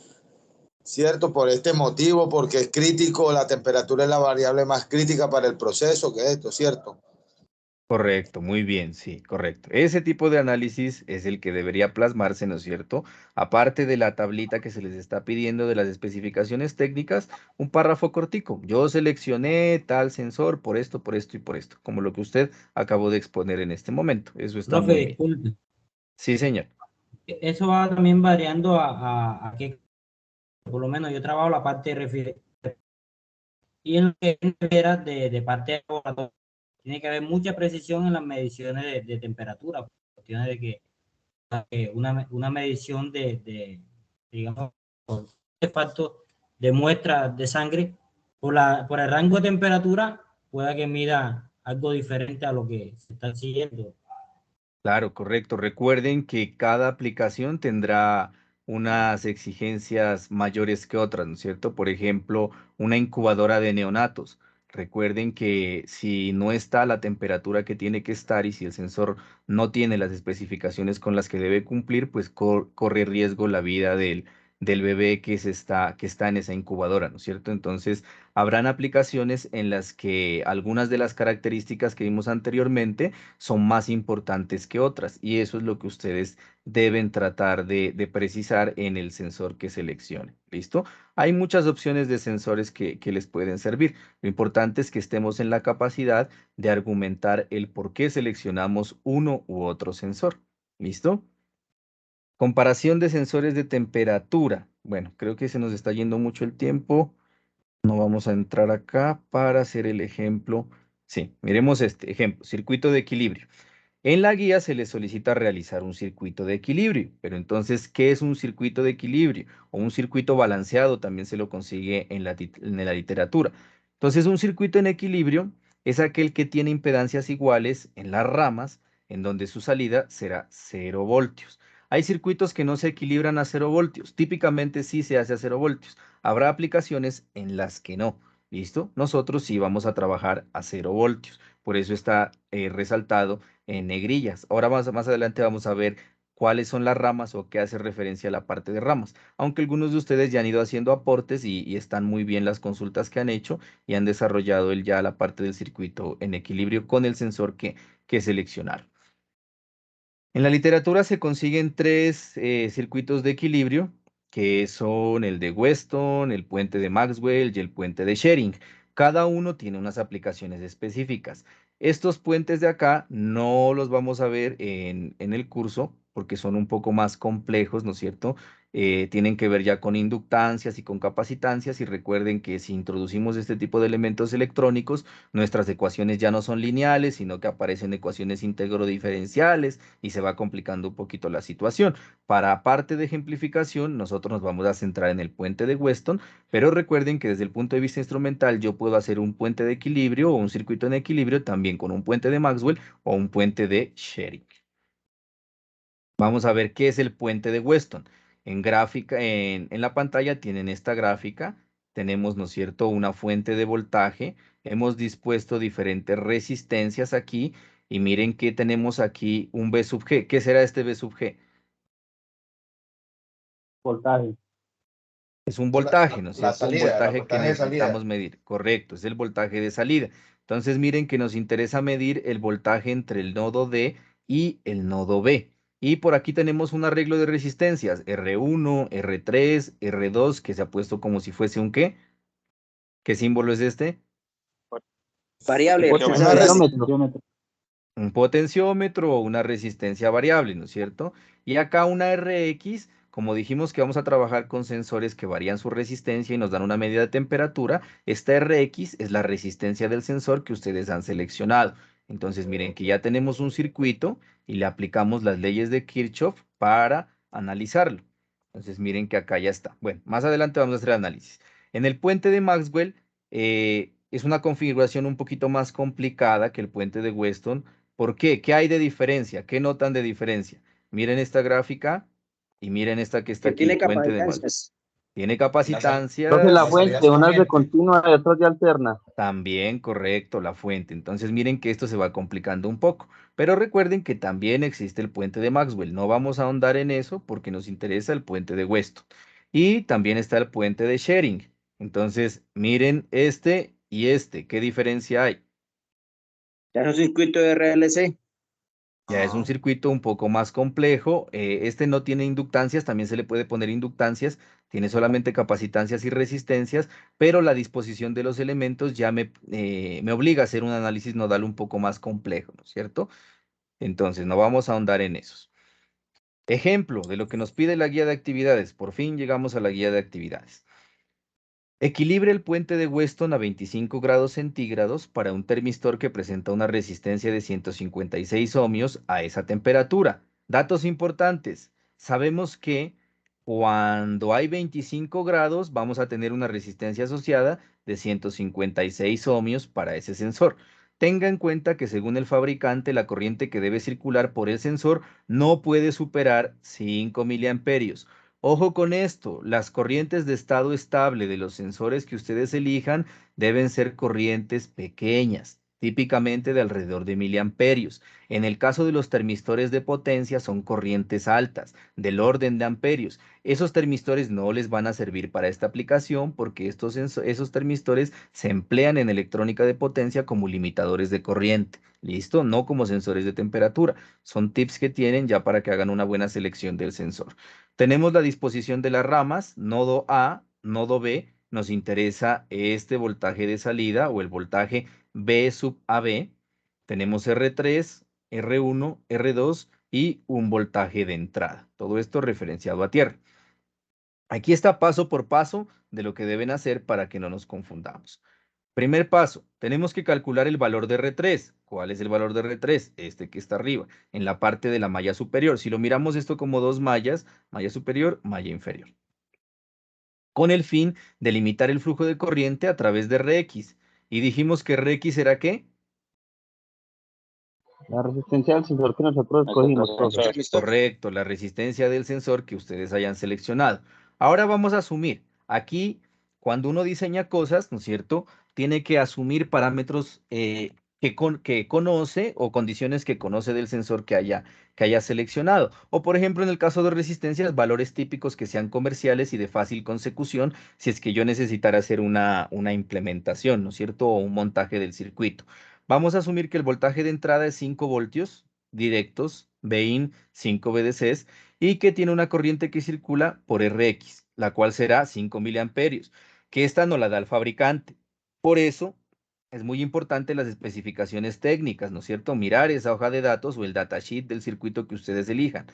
¿cierto? Por este motivo, porque es crítico, la temperatura es la variable más crítica para el proceso, que es esto, ¿cierto? Correcto, muy bien, sí, correcto. Ese tipo de análisis es el que debería plasmarse, ¿no es cierto? Aparte de la tablita que se les está pidiendo de las especificaciones técnicas, un párrafo cortico. Yo seleccioné tal sensor por esto y por esto, como lo que usted acabó de exponer en este momento. Eso está Profe, muy bien. disculpe. Sí, señor. Eso va también variando a qué, por lo menos yo trabajo la parte de refrigeración y en lo que era de parte de laboratorio. Tiene que haber mucha precisión en las mediciones de temperatura, cuestiones de que una medición digamos, de facto de muestras de sangre por el rango de temperatura pueda que mida algo diferente a lo que se está siguiendo. Claro, correcto. Recuerden que cada aplicación tendrá unas exigencias mayores que otras, ¿no es cierto? Por ejemplo, una incubadora de neonatos. Recuerden que si no está a la temperatura que tiene que estar y si el sensor no tiene las especificaciones con las que debe cumplir, pues corre riesgo la vida del bebé que está en esa incubadora, ¿no es cierto? Entonces, habrán aplicaciones en las que algunas de las características que vimos anteriormente son más importantes que otras y eso es lo que ustedes deben tratar de precisar en el sensor que seleccionen. ¿Listo? Hay muchas opciones de sensores que les pueden servir. Lo importante es que estemos en la capacidad de argumentar el por qué seleccionamos uno u otro sensor. ¿Listo? Comparación de sensores de temperatura. Bueno, creo que se nos está yendo mucho el tiempo. No vamos a entrar acá para hacer el ejemplo. Sí, miremos este ejemplo, circuito de equilibrio. En la guía se le solicita realizar un circuito de equilibrio, pero entonces, ¿qué es un circuito de equilibrio? O un circuito balanceado también se lo consigue en la literatura. Entonces, un circuito en equilibrio es aquel que tiene impedancias iguales en las ramas, en donde su salida será 0 voltios. Hay circuitos que no se equilibran a 0 voltios, típicamente sí se hace a 0 voltios. Habrá aplicaciones en las que no. ¿Listo? Nosotros sí vamos a trabajar a 0 voltios. Por eso está resaltado en negrillas. Ahora más adelante vamos a ver cuáles son las ramas o qué hace referencia a la parte de ramas. Aunque algunos de ustedes ya han ido haciendo aportes y están muy bien las consultas que han hecho y han desarrollado ya la parte del circuito en equilibrio con el sensor que seleccionaron. En la literatura se consiguen tres circuitos de equilibrio, que son el de Weston, el puente de Maxwell y el puente de Schering. Cada uno tiene unas aplicaciones específicas. Estos puentes de acá no los vamos a ver en el curso porque son un poco más complejos, ¿no es cierto? Tienen que ver ya con inductancias y con capacitancias y recuerden que si introducimos este tipo de elementos electrónicos, nuestras ecuaciones ya no son lineales, sino que aparecen ecuaciones íntegro-diferenciales y se va complicando un poquito la situación. Para parte de ejemplificación, nosotros nos vamos a centrar en el puente de Weston, pero recuerden que desde el punto de vista instrumental yo puedo hacer un puente de equilibrio o un circuito en equilibrio también con un puente de Maxwell o un puente de Schering. Vamos a ver qué es el puente de Weston. En la pantalla tienen esta gráfica. Tenemos, ¿no es cierto?, una fuente de voltaje. Hemos dispuesto diferentes resistencias aquí. Y miren que tenemos aquí un V sub G. ¿Qué será este V sub G? Voltaje. Es un voltaje, ¿no es La cierto? Un salida, voltaje que voltaje de salida. necesitamos medir. Correcto, es el voltaje de salida. Entonces miren que nos interesa medir el voltaje entre el nodo D y el nodo B. Y por aquí tenemos un arreglo de resistencias, R1, R3, R2, que se ha puesto como si fuese un ¿qué? ¿Qué símbolo es este? Variable. Un potenciómetro o una resistencia variable, ¿no es cierto? Y acá una RX, como dijimos que vamos a trabajar con sensores que varían su resistencia y nos dan una medida de temperatura, esta RX es la resistencia del sensor que ustedes han seleccionado. Entonces miren que ya tenemos un circuito y le aplicamos las leyes de Kirchhoff para analizarlo. Entonces miren que acá ya está. Bueno, más adelante vamos a hacer análisis. En el puente de Maxwell es una configuración un poquito más complicada que el puente de Weston. ¿Por qué? ¿Qué hay de diferencia? ¿Qué notan de diferencia? Miren esta gráfica y miren esta que está aquí, tiene puente de Maxwell. capacitancias. Tiene capacitancia. Entonces la fuente, una es de continua y otra de alterna. También correcto, la fuente. Entonces miren que esto se va complicando un poco. Pero recuerden que también existe el puente de Maxwell. No vamos a ahondar en eso porque nos interesa el puente de Weston. Y también está el puente de Schrödinger. Entonces miren este y este. ¿Qué diferencia hay? Ya es un circuito de RLC. Ya es un circuito un poco más complejo. Este no tiene inductancias, también se le puede poner inductancias, tiene solamente capacitancias y resistencias, pero la disposición de los elementos ya me obliga a hacer un análisis nodal un poco más complejo, ¿no es cierto? Entonces, no vamos a ahondar en esos. Ejemplo de lo que nos pide la guía de actividades. Por fin llegamos a la guía de actividades. Equilibre el puente de Weston a 25 grados centígrados para un termistor que presenta una resistencia de 156 ohmios a esa temperatura. Datos importantes. Sabemos que cuando hay 25 grados vamos a tener una resistencia asociada de 156 ohmios para ese sensor. Tenga en cuenta que según el fabricante la corriente que debe circular por el sensor no puede superar 5 miliamperios. Ojo con esto, las corrientes de estado estable de los sensores que ustedes elijan deben ser corrientes pequeñas, típicamente de alrededor de miliamperios. En el caso de los termistores de potencia son corrientes altas, del orden de amperios. Esos termistores no les van a servir para esta aplicación porque esos termistores se emplean en electrónica de potencia como limitadores de corriente. ¿Listo? No como sensores de temperatura. Son tips que tienen ya para que hagan una buena selección del sensor. Tenemos la disposición de las ramas, nodo A, nodo B, nos interesa este voltaje de salida o el voltaje B sub AB. Tenemos R3, R1, R2 y un voltaje de entrada. Todo esto referenciado a tierra. Aquí está paso por paso de lo que deben hacer para que no nos confundamos. Primer paso, tenemos que calcular el valor de R3. ¿Cuál es el valor de R3? Este que está arriba, en la parte de la malla superior. Si lo miramos esto como dos mallas, malla superior, malla inferior. Con el fin de limitar el flujo de corriente a través de Rx. Y dijimos que Rx era ¿qué? La resistencia del sensor que nosotros escogimos. Correcto, la resistencia del sensor que ustedes hayan seleccionado. Ahora vamos a asumir, aquí cuando uno diseña cosas, ¿no es cierto? Tiene que asumir parámetros que conoce o condiciones que conoce del sensor que haya seleccionado. O por ejemplo, en el caso de resistencias, valores típicos que sean comerciales y de fácil consecución si es que yo necesitara hacer una implementación, ¿no es cierto? O un montaje del circuito. Vamos a asumir que el voltaje de entrada es 5 voltios directos, Bin 5 VDCs, y que tiene una corriente que circula por Rx, la cual será 5 miliamperios, que esta no la da el fabricante. Por eso es muy importante las especificaciones técnicas, ¿no es cierto? Mirar esa hoja de datos o el datasheet del circuito que ustedes elijan.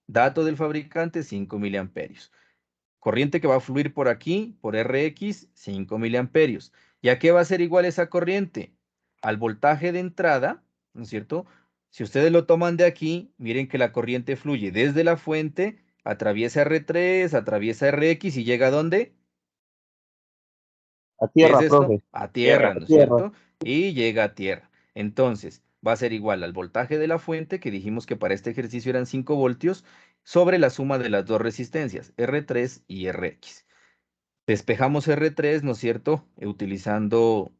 Dato del fabricante, 5 miliamperios. Corriente que va a fluir por aquí, por Rx, 5 miliamperios. ¿Y a qué va a ser igual esa corriente? Al voltaje de entrada, ¿no es cierto? Si ustedes lo toman de aquí, miren que la corriente fluye desde la fuente, atraviesa R3, atraviesa Rx y llega ¿a dónde? A tierra, ¿Qué es esto? profe. A tierra, ¿no es cierto? Y llega a tierra. Entonces, va a ser igual al voltaje de la fuente, que dijimos que para este ejercicio eran 5 voltios, sobre la suma de las dos resistencias, R3 y Rx. Despejamos R3, ¿no es cierto? Utilizando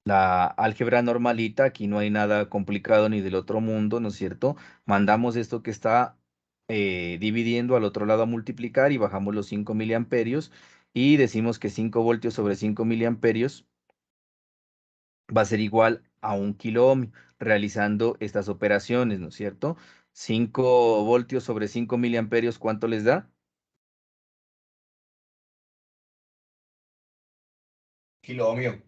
la álgebra normalita, aquí no hay nada complicado ni del otro mundo, ¿no es cierto? Mandamos esto que está dividiendo al otro lado a multiplicar y bajamos los 5 miliamperios y decimos que 5 voltios sobre 5 miliamperios va a ser igual a 1 kilo ohm, realizando estas operaciones, ¿no es cierto? 5 voltios sobre 5 miliamperios, ¿cuánto les da? Kiloohmio.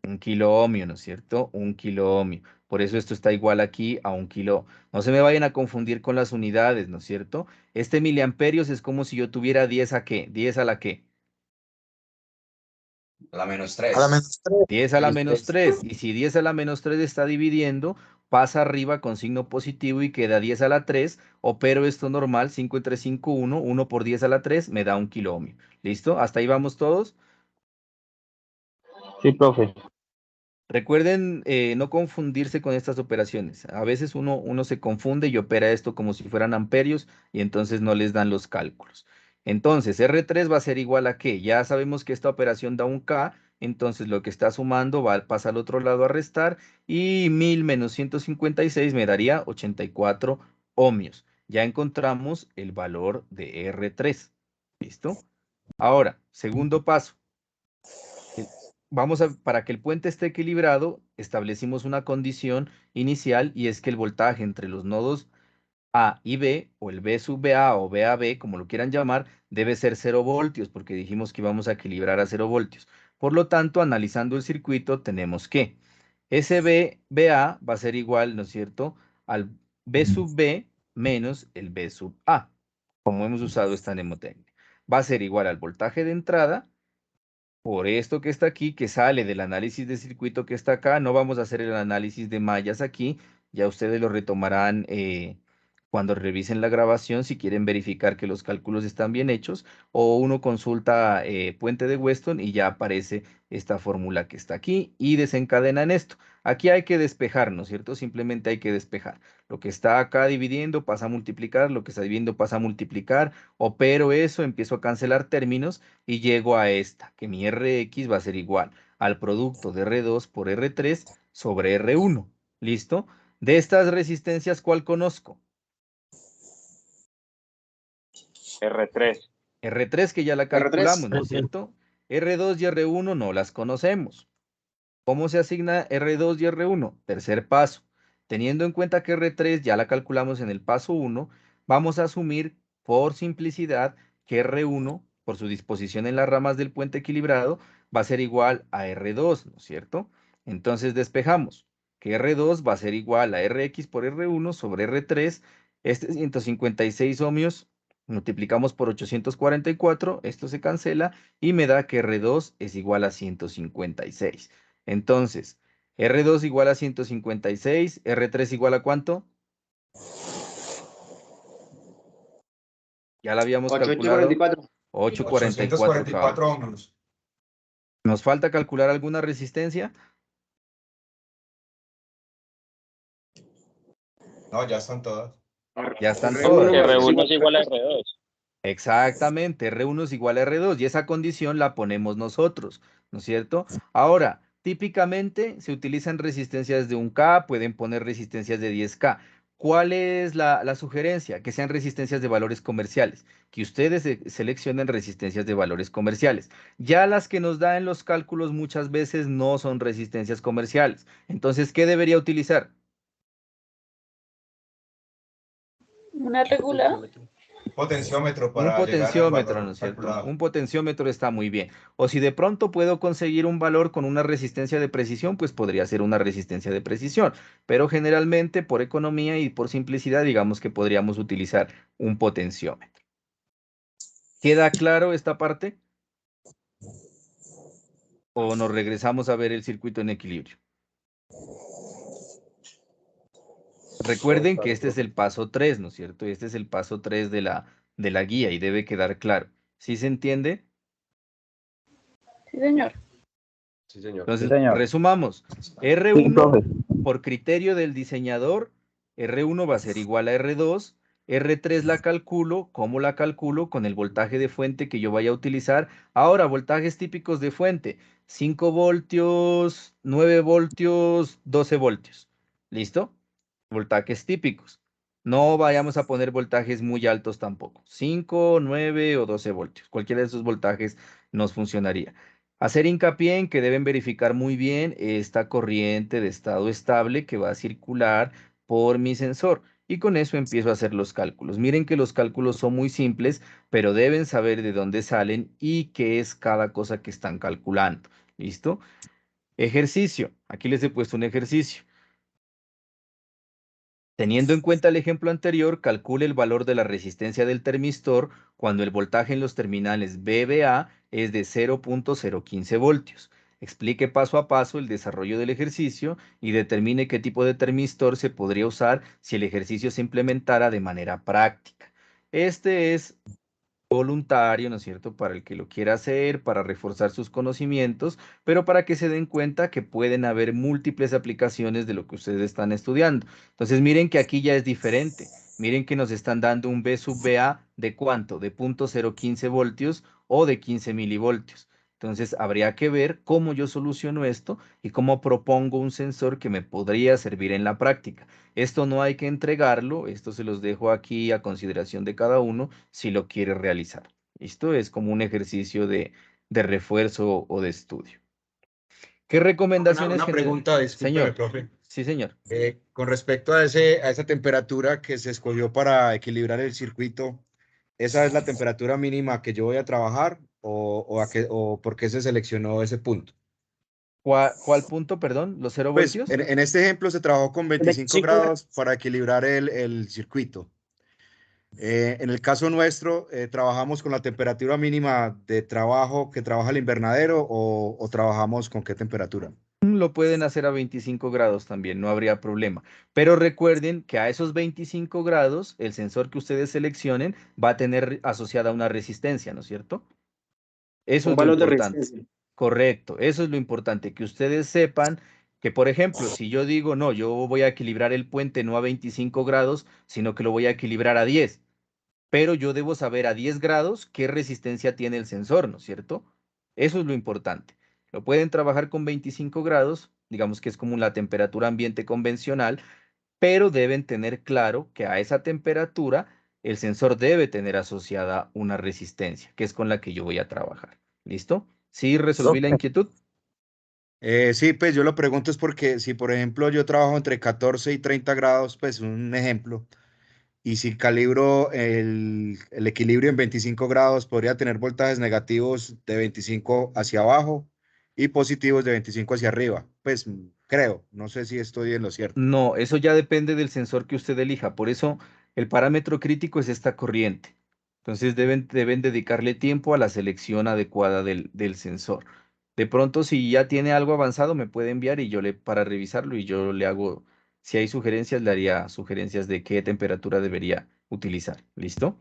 Un kilo ohmio, ¿no es cierto? Un kilo ohmio. Por eso esto está igual aquí a 1 kilo. No se me vayan a confundir con las unidades, ¿no es cierto? Este miliamperios es como si yo tuviera 10 a qué? 10 a la qué? A la menos 3. A la menos 3. 10 a la menos 3. Y si 10 a la menos 3 está dividiendo, pasa arriba con signo positivo y queda 10 a la 3. Opero esto normal, 5 entre 5, 1. 1 por 10 a la 3 me da 1 kilo ohmio. ¿Listo? ¿Hasta ahí vamos todos? Sí, profe. Recuerden no confundirse con estas operaciones. A veces uno se confunde y opera esto como si fueran amperios y entonces no les dan los cálculos. Entonces, R3 va a ser igual a ¿qué? Ya sabemos que esta operación da un K, entonces lo que está sumando pasa al otro lado a restar, y 1000 menos 156 me daría 84 ohmios. Ya encontramos el valor de R3. ¿Listo? Ahora, segundo paso. Para que el puente esté equilibrado, establecimos una condición inicial, y es que el voltaje entre los nodos A y B, o el B sub A o B a B, como lo quieran llamar, debe ser 0 voltios, porque dijimos que íbamos a equilibrar a 0 voltios. Por lo tanto, analizando el circuito, tenemos que ese BA va a ser igual, ¿no es cierto?, al B sub B menos el B sub A, como hemos usado esta mnemotécnica. Va a ser igual al voltaje de entrada por esto que está aquí, que sale del análisis de circuito que está acá. No vamos a hacer el análisis de mallas aquí, ya ustedes lo retomarán cuando revisen la grabación, si quieren verificar que los cálculos están bien hechos, o uno consulta Puente de Weston y ya aparece esta fórmula que está aquí y desencadena en esto. Aquí hay que despejar, ¿no es cierto? Simplemente hay que despejar. Lo que está acá dividiendo pasa a multiplicar, lo que está dividiendo pasa a multiplicar, opero eso, empiezo a cancelar términos y llego a esta, que mi Rx va a ser igual al producto de R2 por R3 sobre R1. ¿Listo? De estas resistencias, ¿cuál conozco? R3. R3 que ya la calculamos, ¿no es cierto? R2 y R1 no las conocemos. ¿Cómo se asigna R2 y R1? Tercer paso. Teniendo en cuenta que R3 ya la calculamos en el paso 1, vamos a asumir por simplicidad que R1, por su disposición en las ramas del puente equilibrado, va a ser igual a R2, ¿no es cierto? Entonces despejamos que R2 va a ser igual a Rx por R1 sobre R3. Este 156 ohmios multiplicamos por 844, esto se cancela y me da que R2 es igual a 156. Entonces, R2 igual a 156, R3 igual a ¿cuánto? Ya la habíamos calculado. 844 ohmios. ¿Nos falta calcular alguna resistencia? No, ya están todas. Ya están todas. R1 es igual a R2. Exactamente, R1 es igual a R2 y esa condición la ponemos nosotros, ¿no es cierto? Ahora, típicamente se utilizan resistencias de 1K, pueden poner resistencias de 10K. ¿Cuál es la sugerencia? Que sean resistencias de valores comerciales, que ustedes seleccionen resistencias de valores comerciales. Ya las que nos da en los cálculos muchas veces no son resistencias comerciales. Entonces, ¿qué debería utilizar? Una regular. Un potenciómetro para un potenciómetro, ¿no es cierto? Calculado. Un potenciómetro está muy bien. O si de pronto puedo conseguir un valor con una resistencia de precisión, pues podría ser una resistencia de precisión. Pero generalmente, por economía y por simplicidad, digamos que podríamos utilizar un potenciómetro. ¿Queda claro esta parte? ¿O nos regresamos a ver el circuito en equilibrio? Recuerden que este es el paso 3, ¿no es cierto? Este es el paso 3 de la guía y debe quedar claro. ¿Sí se entiende? Sí, señor. Sí, señor. Entonces, Sí, señor. resumamos. R1, por criterio del diseñador, R1 va a ser igual a R2. R3 la calculo. ¿Cómo la calculo? Con el voltaje de fuente que yo vaya a utilizar. Ahora, voltajes típicos de fuente. 5 voltios, 9 voltios, 12 voltios. ¿Listo? Voltajes típicos. No vayamos a poner voltajes muy altos tampoco. 5, 9 o 12 voltios. Cualquiera de esos voltajes nos funcionaría. Hacer hincapié en que deben verificar muy bien esta corriente de estado estable que va a circular por mi sensor. Y con eso empiezo a hacer los cálculos. Miren que los cálculos son muy simples, pero deben saber de dónde salen y qué es cada cosa que están calculando. ¿Listo? Ejercicio. Aquí les he puesto un ejercicio. Teniendo en cuenta el ejemplo anterior, calcule el valor de la resistencia del termistor cuando el voltaje en los terminales BBA es de 0.015 voltios. Explique paso a paso el desarrollo del ejercicio y determine qué tipo de termistor se podría usar si el ejercicio se implementara de manera práctica. Este es voluntario, ¿no es cierto?, para el que lo quiera hacer, para reforzar sus conocimientos, pero para que se den cuenta que pueden haber múltiples aplicaciones de lo que ustedes están estudiando. Entonces, miren que aquí ya es diferente. miren que nos están dando un V sub VA de ¿cuánto? De 0.015 voltios o de 15 milivoltios. Entonces, habría que ver cómo yo soluciono esto y cómo propongo un sensor que me podría servir en la práctica. Esto no hay que entregarlo, esto se los dejo aquí a consideración de cada uno si lo quiere realizar. Esto es como un ejercicio de refuerzo o de estudio. ¿Qué recomendaciones Una pregunta, discúlpeme, señor? profe. Sí, señor. Con respecto a esa temperatura que se escogió para equilibrar el circuito, ¿esa es la temperatura mínima que yo voy a trabajar o por qué se seleccionó ese punto? ¿Cuál punto, perdón? ¿Los 0 Pues voltios? en este ejemplo se trabajó con 25 grados para equilibrar el circuito. En el caso nuestro, ¿trabajamos con la temperatura mínima de trabajo que trabaja el invernadero o trabajamos con qué temperatura? Lo pueden hacer a 25 grados también, no habría problema. Pero recuerden que a esos 25 grados, el sensor que ustedes seleccionen va a tener asociada una resistencia, ¿no es cierto? Eso Un es lo valor de importante. resistencia. Correcto, eso es lo importante, que ustedes sepan que, por ejemplo, si yo digo, no, yo voy a equilibrar el puente no a 25 grados, sino que lo voy a equilibrar a 10, pero yo debo saber a 10 grados qué resistencia tiene el sensor, ¿no es cierto? Eso es lo importante. Lo pueden trabajar con 25 grados, digamos que es como la temperatura ambiente convencional, pero deben tener claro que a esa temperatura el sensor debe tener asociada una resistencia, que es con la que yo voy a trabajar. ¿Listo? ¿Sí resolví la inquietud? Sí, pues yo lo pregunto es porque si, por ejemplo, yo trabajo entre 14 y 30 grados, pues un ejemplo, y si calibro el equilibrio en 25 grados, podría tener voltajes negativos de 25 hacia abajo y positivos de 25 hacia arriba. Pues creo, no sé si estoy en lo cierto. No, eso ya depende del sensor que usted elija. Por eso el parámetro crítico es esta corriente. Entonces deben dedicarle tiempo a la selección adecuada del sensor. De pronto, si ya tiene algo avanzado, me puede enviar y para revisarlo y yo le hago, si hay sugerencias, le haría sugerencias de qué temperatura debería utilizar. ¿Listo?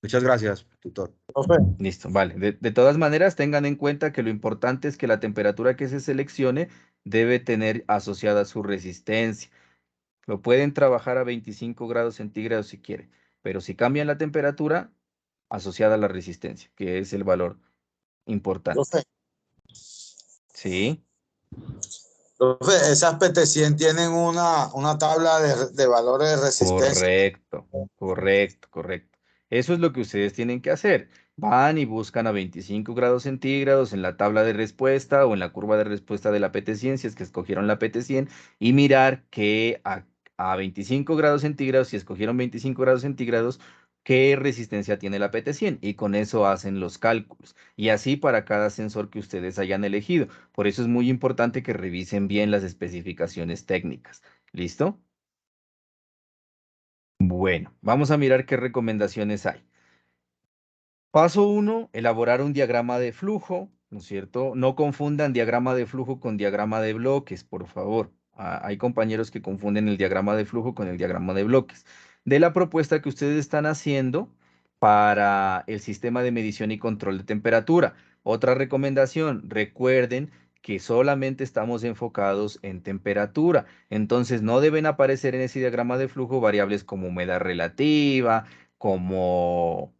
Muchas gracias, tutor. Listo, vale. De todas maneras, tengan en cuenta que lo importante es que la temperatura que se seleccione debe tener asociada su resistencia. Lo pueden trabajar a 25 grados centígrados si quieren, pero si cambian la temperatura, asociada a la resistencia, que es el valor importante. Profe, Sí, profe, esas PT100 tienen una tabla de valores de resistencia. correcto, correcto, correcto. Eso es lo que ustedes tienen que hacer. Van y buscan a 25 grados centígrados en la tabla de respuesta o en la curva de respuesta de la PT100, si es que escogieron la PT100, y mirar que a 25 grados centígrados, si escogieron 25 grados centígrados, qué resistencia tiene la PT100. Y con eso hacen los cálculos. Y así para cada sensor que ustedes hayan elegido. Por eso es muy importante que revisen bien las especificaciones técnicas. ¿Listo? Bueno, vamos a mirar qué recomendaciones hay. Paso 1, elaborar un diagrama de flujo, ¿no es cierto? No confundan diagrama de flujo con diagrama de bloques, por favor. Hay compañeros que confunden el diagrama de flujo con el diagrama de bloques. De la propuesta que ustedes están haciendo para el sistema de medición y control de temperatura. Otra recomendación, recuerden que solamente estamos enfocados en temperatura. Entonces no deben aparecer en ese diagrama de flujo variables como humedad relativa, como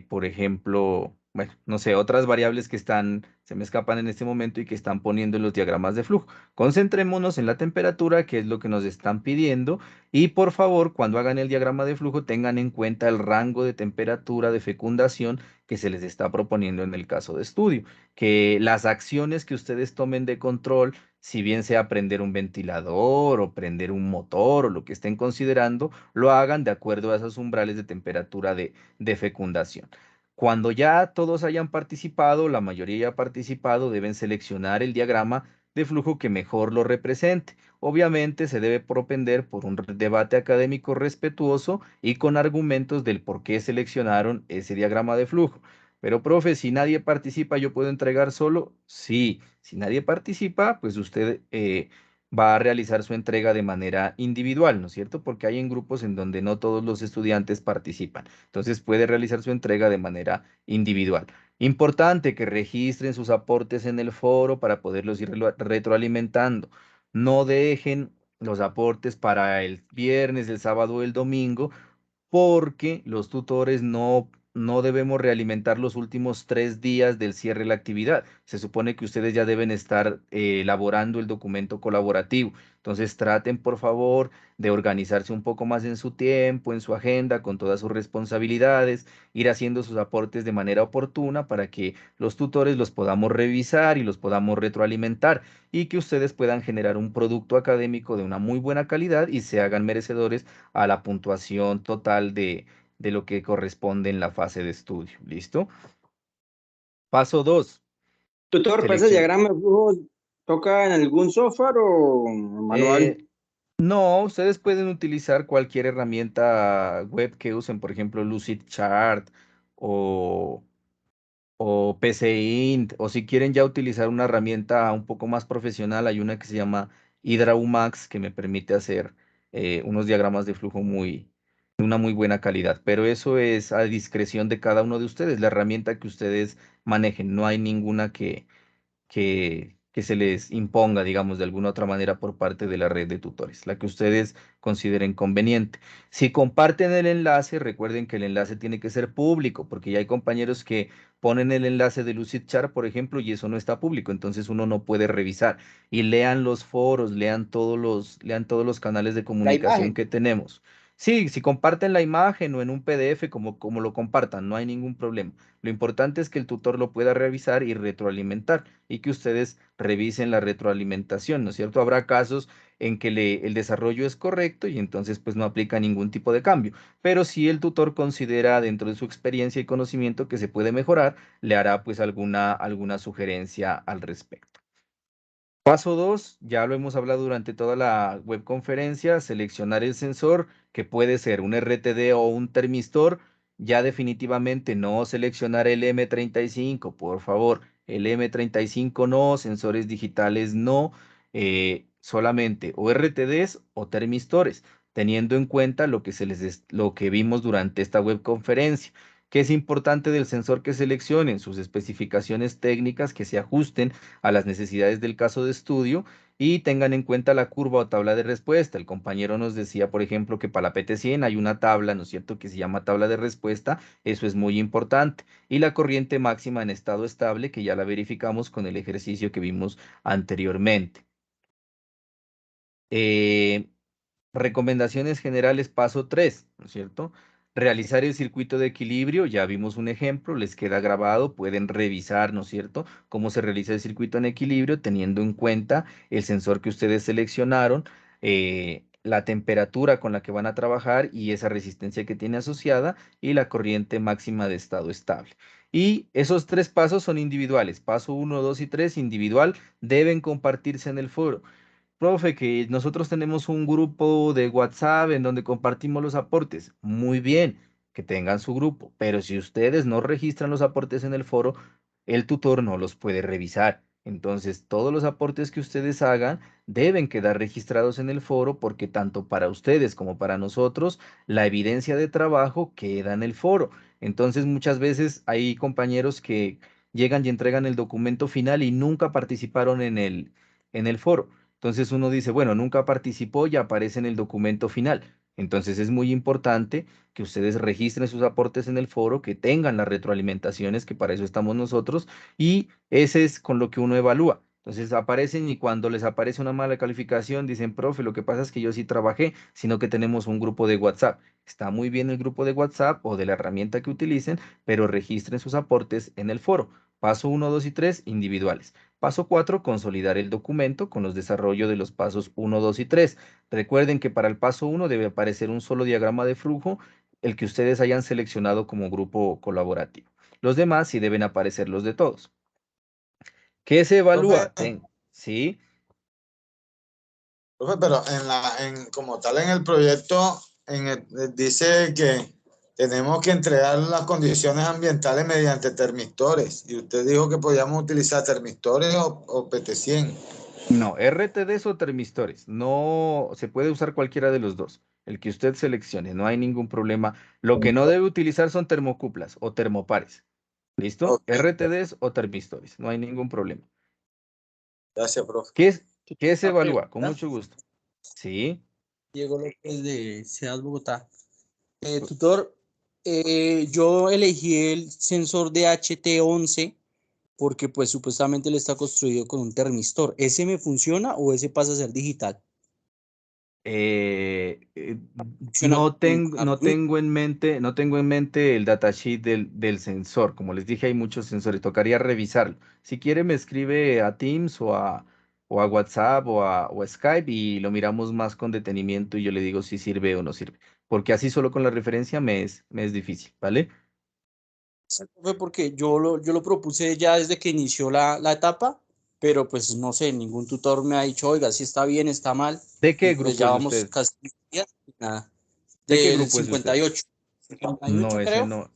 por ejemplo, bueno, no sé, otras variables que se me escapan en este momento y que están poniendo en los diagramas de flujo. Concentrémonos en la temperatura, que es lo que nos están pidiendo, y por favor, cuando hagan el diagrama de flujo, tengan en cuenta el rango de temperatura de fecundación que se les está proponiendo en el caso de estudio, que las acciones que ustedes tomen de control, si bien sea prender un ventilador o prender un motor o lo que estén considerando, lo hagan de acuerdo a esos umbrales de temperatura de fecundación. Cuando ya todos hayan participado, la mayoría haya participado, deben seleccionar el diagrama de flujo que mejor lo represente. Obviamente se debe propender por un debate académico respetuoso y con argumentos del por qué seleccionaron ese diagrama de flujo. Pero, profe, si nadie participa, ¿yo puedo entregar solo? Sí, si nadie participa, pues usted va a realizar su entrega de manera individual, ¿no es cierto? Porque hay en grupos en donde no todos los estudiantes participan. Entonces puede realizar su entrega de manera individual. Importante que registren sus aportes en el foro para poderlos ir retroalimentando. No dejen los aportes para el viernes, el sábado o el domingo, porque los tutores no debemos realimentar los últimos 3 días del cierre de la actividad. Se supone que ustedes ya deben estar elaborando el documento colaborativo. Entonces traten, por favor, de organizarse un poco más en su tiempo, en su agenda, con todas sus responsabilidades, ir haciendo sus aportes de manera oportuna para que los tutores los podamos revisar y los podamos retroalimentar y que ustedes puedan generar un producto académico de una muy buena calidad y se hagan merecedores a la puntuación total de lo que corresponde en la fase de estudio. ¿Listo? Paso 2. Tutor, ¿para ese diagrama de flujo toca en algún software o manual? No, ustedes pueden utilizar cualquier herramienta web que usen, por ejemplo, Lucidchart o PCInt, o si quieren ya utilizar una herramienta un poco más profesional, hay una que se llama HydraUmax que me permite hacer unos diagramas de flujo de una muy buena calidad, pero eso es a discreción de cada uno de ustedes, la herramienta que ustedes manejen, no hay ninguna que se les imponga, digamos, de alguna otra manera por parte de la red de tutores, la que ustedes consideren conveniente. Si comparten el enlace, recuerden que el enlace tiene que ser público, porque ya hay compañeros que ponen el enlace de Lucidchart, por ejemplo, y eso no está público, entonces uno no puede revisar. Y lean los foros, lean todos los canales de comunicación que tenemos. Sí, si comparten la imagen o en un PDF, como lo compartan, no hay ningún problema. Lo importante es que el tutor lo pueda revisar y retroalimentar y que ustedes revisen la retroalimentación, ¿no es cierto? Habrá casos en que el desarrollo es correcto y entonces pues no aplica ningún tipo de cambio. Pero si el tutor considera dentro de su experiencia y conocimiento que se puede mejorar, le hará pues alguna sugerencia al respecto. Paso 2, ya lo hemos hablado durante toda la webconferencia, seleccionar el sensor, que puede ser un RTD o un termistor. Ya definitivamente no seleccionar el M35, por favor. El M35 no, sensores digitales no, solamente o RTDs o termistores, teniendo en cuenta lo que vimos durante esta webconferencia. ¿Qué es importante del sensor que seleccionen? Sus especificaciones técnicas que se ajusten a las necesidades del caso de estudio y tengan en cuenta la curva o tabla de respuesta. El compañero nos decía, por ejemplo, que para la PT100 hay una tabla, ¿no es cierto?, que se llama tabla de respuesta. Eso es muy importante. Y la corriente máxima en estado estable, que ya la verificamos con el ejercicio que vimos anteriormente. Recomendaciones generales, paso 3, ¿no es cierto? Realizar el circuito de equilibrio, ya vimos un ejemplo, les queda grabado, pueden revisar, ¿no es cierto?, cómo se realiza el circuito en equilibrio, teniendo en cuenta el sensor que ustedes seleccionaron, la temperatura con la que van a trabajar y esa resistencia que tiene asociada y la corriente máxima de estado estable. Y esos 3 pasos son individuales, paso 1, 2 y 3, individual, deben compartirse en el foro. Profe, que nosotros tenemos un grupo de WhatsApp en donde compartimos los aportes. Muy bien, que tengan su grupo, pero si ustedes no registran los aportes en el foro, el tutor no los puede revisar. Entonces, todos los aportes que ustedes hagan deben quedar registrados en el foro porque tanto para ustedes como para nosotros, la evidencia de trabajo queda en el foro. Entonces, muchas veces hay compañeros que llegan y entregan el documento final y nunca participaron en el foro. Entonces uno dice, bueno, nunca participó y aparece en el documento final. Entonces es muy importante que ustedes registren sus aportes en el foro, que tengan las retroalimentaciones, que para eso estamos nosotros, y ese es con lo que uno evalúa. Entonces aparecen y cuando les aparece una mala calificación, dicen, profe, lo que pasa es que yo sí trabajé, sino que tenemos un grupo de WhatsApp. Está muy bien el grupo de WhatsApp o de la herramienta que utilicen, pero registren sus aportes en el foro. Paso 1, 2 y 3, individuales. Paso 4, consolidar el documento con los desarrollos de los pasos 1, 2 y 3. Recuerden que para el paso 1 debe aparecer un solo diagrama de flujo, el que ustedes hayan seleccionado como grupo colaborativo. Los demás sí deben aparecer los de todos. ¿Qué se evalúa? ¿Sí? Profe, pero como tal en el proyecto dice que tenemos que entregar las condiciones ambientales mediante termistores. Y usted dijo que podíamos utilizar termistores o PT100. No, RTDs o termistores. No se puede usar cualquiera de los dos. El que usted seleccione, no hay ningún problema. Lo que no debe utilizar son termocuplas o termopares. ¿Listo? Okay. RTDs o termistores, no hay ningún problema. Gracias, profe. ¿Qué se evalúa? Con mucho gusto. Sí. Diego López de Ciudad Bogotá. Tutor, yo elegí el sensor de HT11 porque pues supuestamente él está construido con un termistor. ¿Ese me funciona o ese pasa a ser digital? No tengo en mente el datasheet del sensor. Como les dije, hay muchos sensores. Tocaría revisarlo. Si quiere, me escribe a Teams o a WhatsApp o a Skype y lo miramos más con detenimiento y yo le digo si sirve o no sirve. Porque así solo con la referencia me es difícil, ¿vale? Fue porque yo lo propuse ya desde que inició la etapa, pero pues no sé, ningún tutor me ha dicho, oiga, si está bien, está mal. ¿De qué Y pues grupo ya es vamos usted? casi días y nada. ¿De qué Del grupo es usted? 58. No, 58 creo.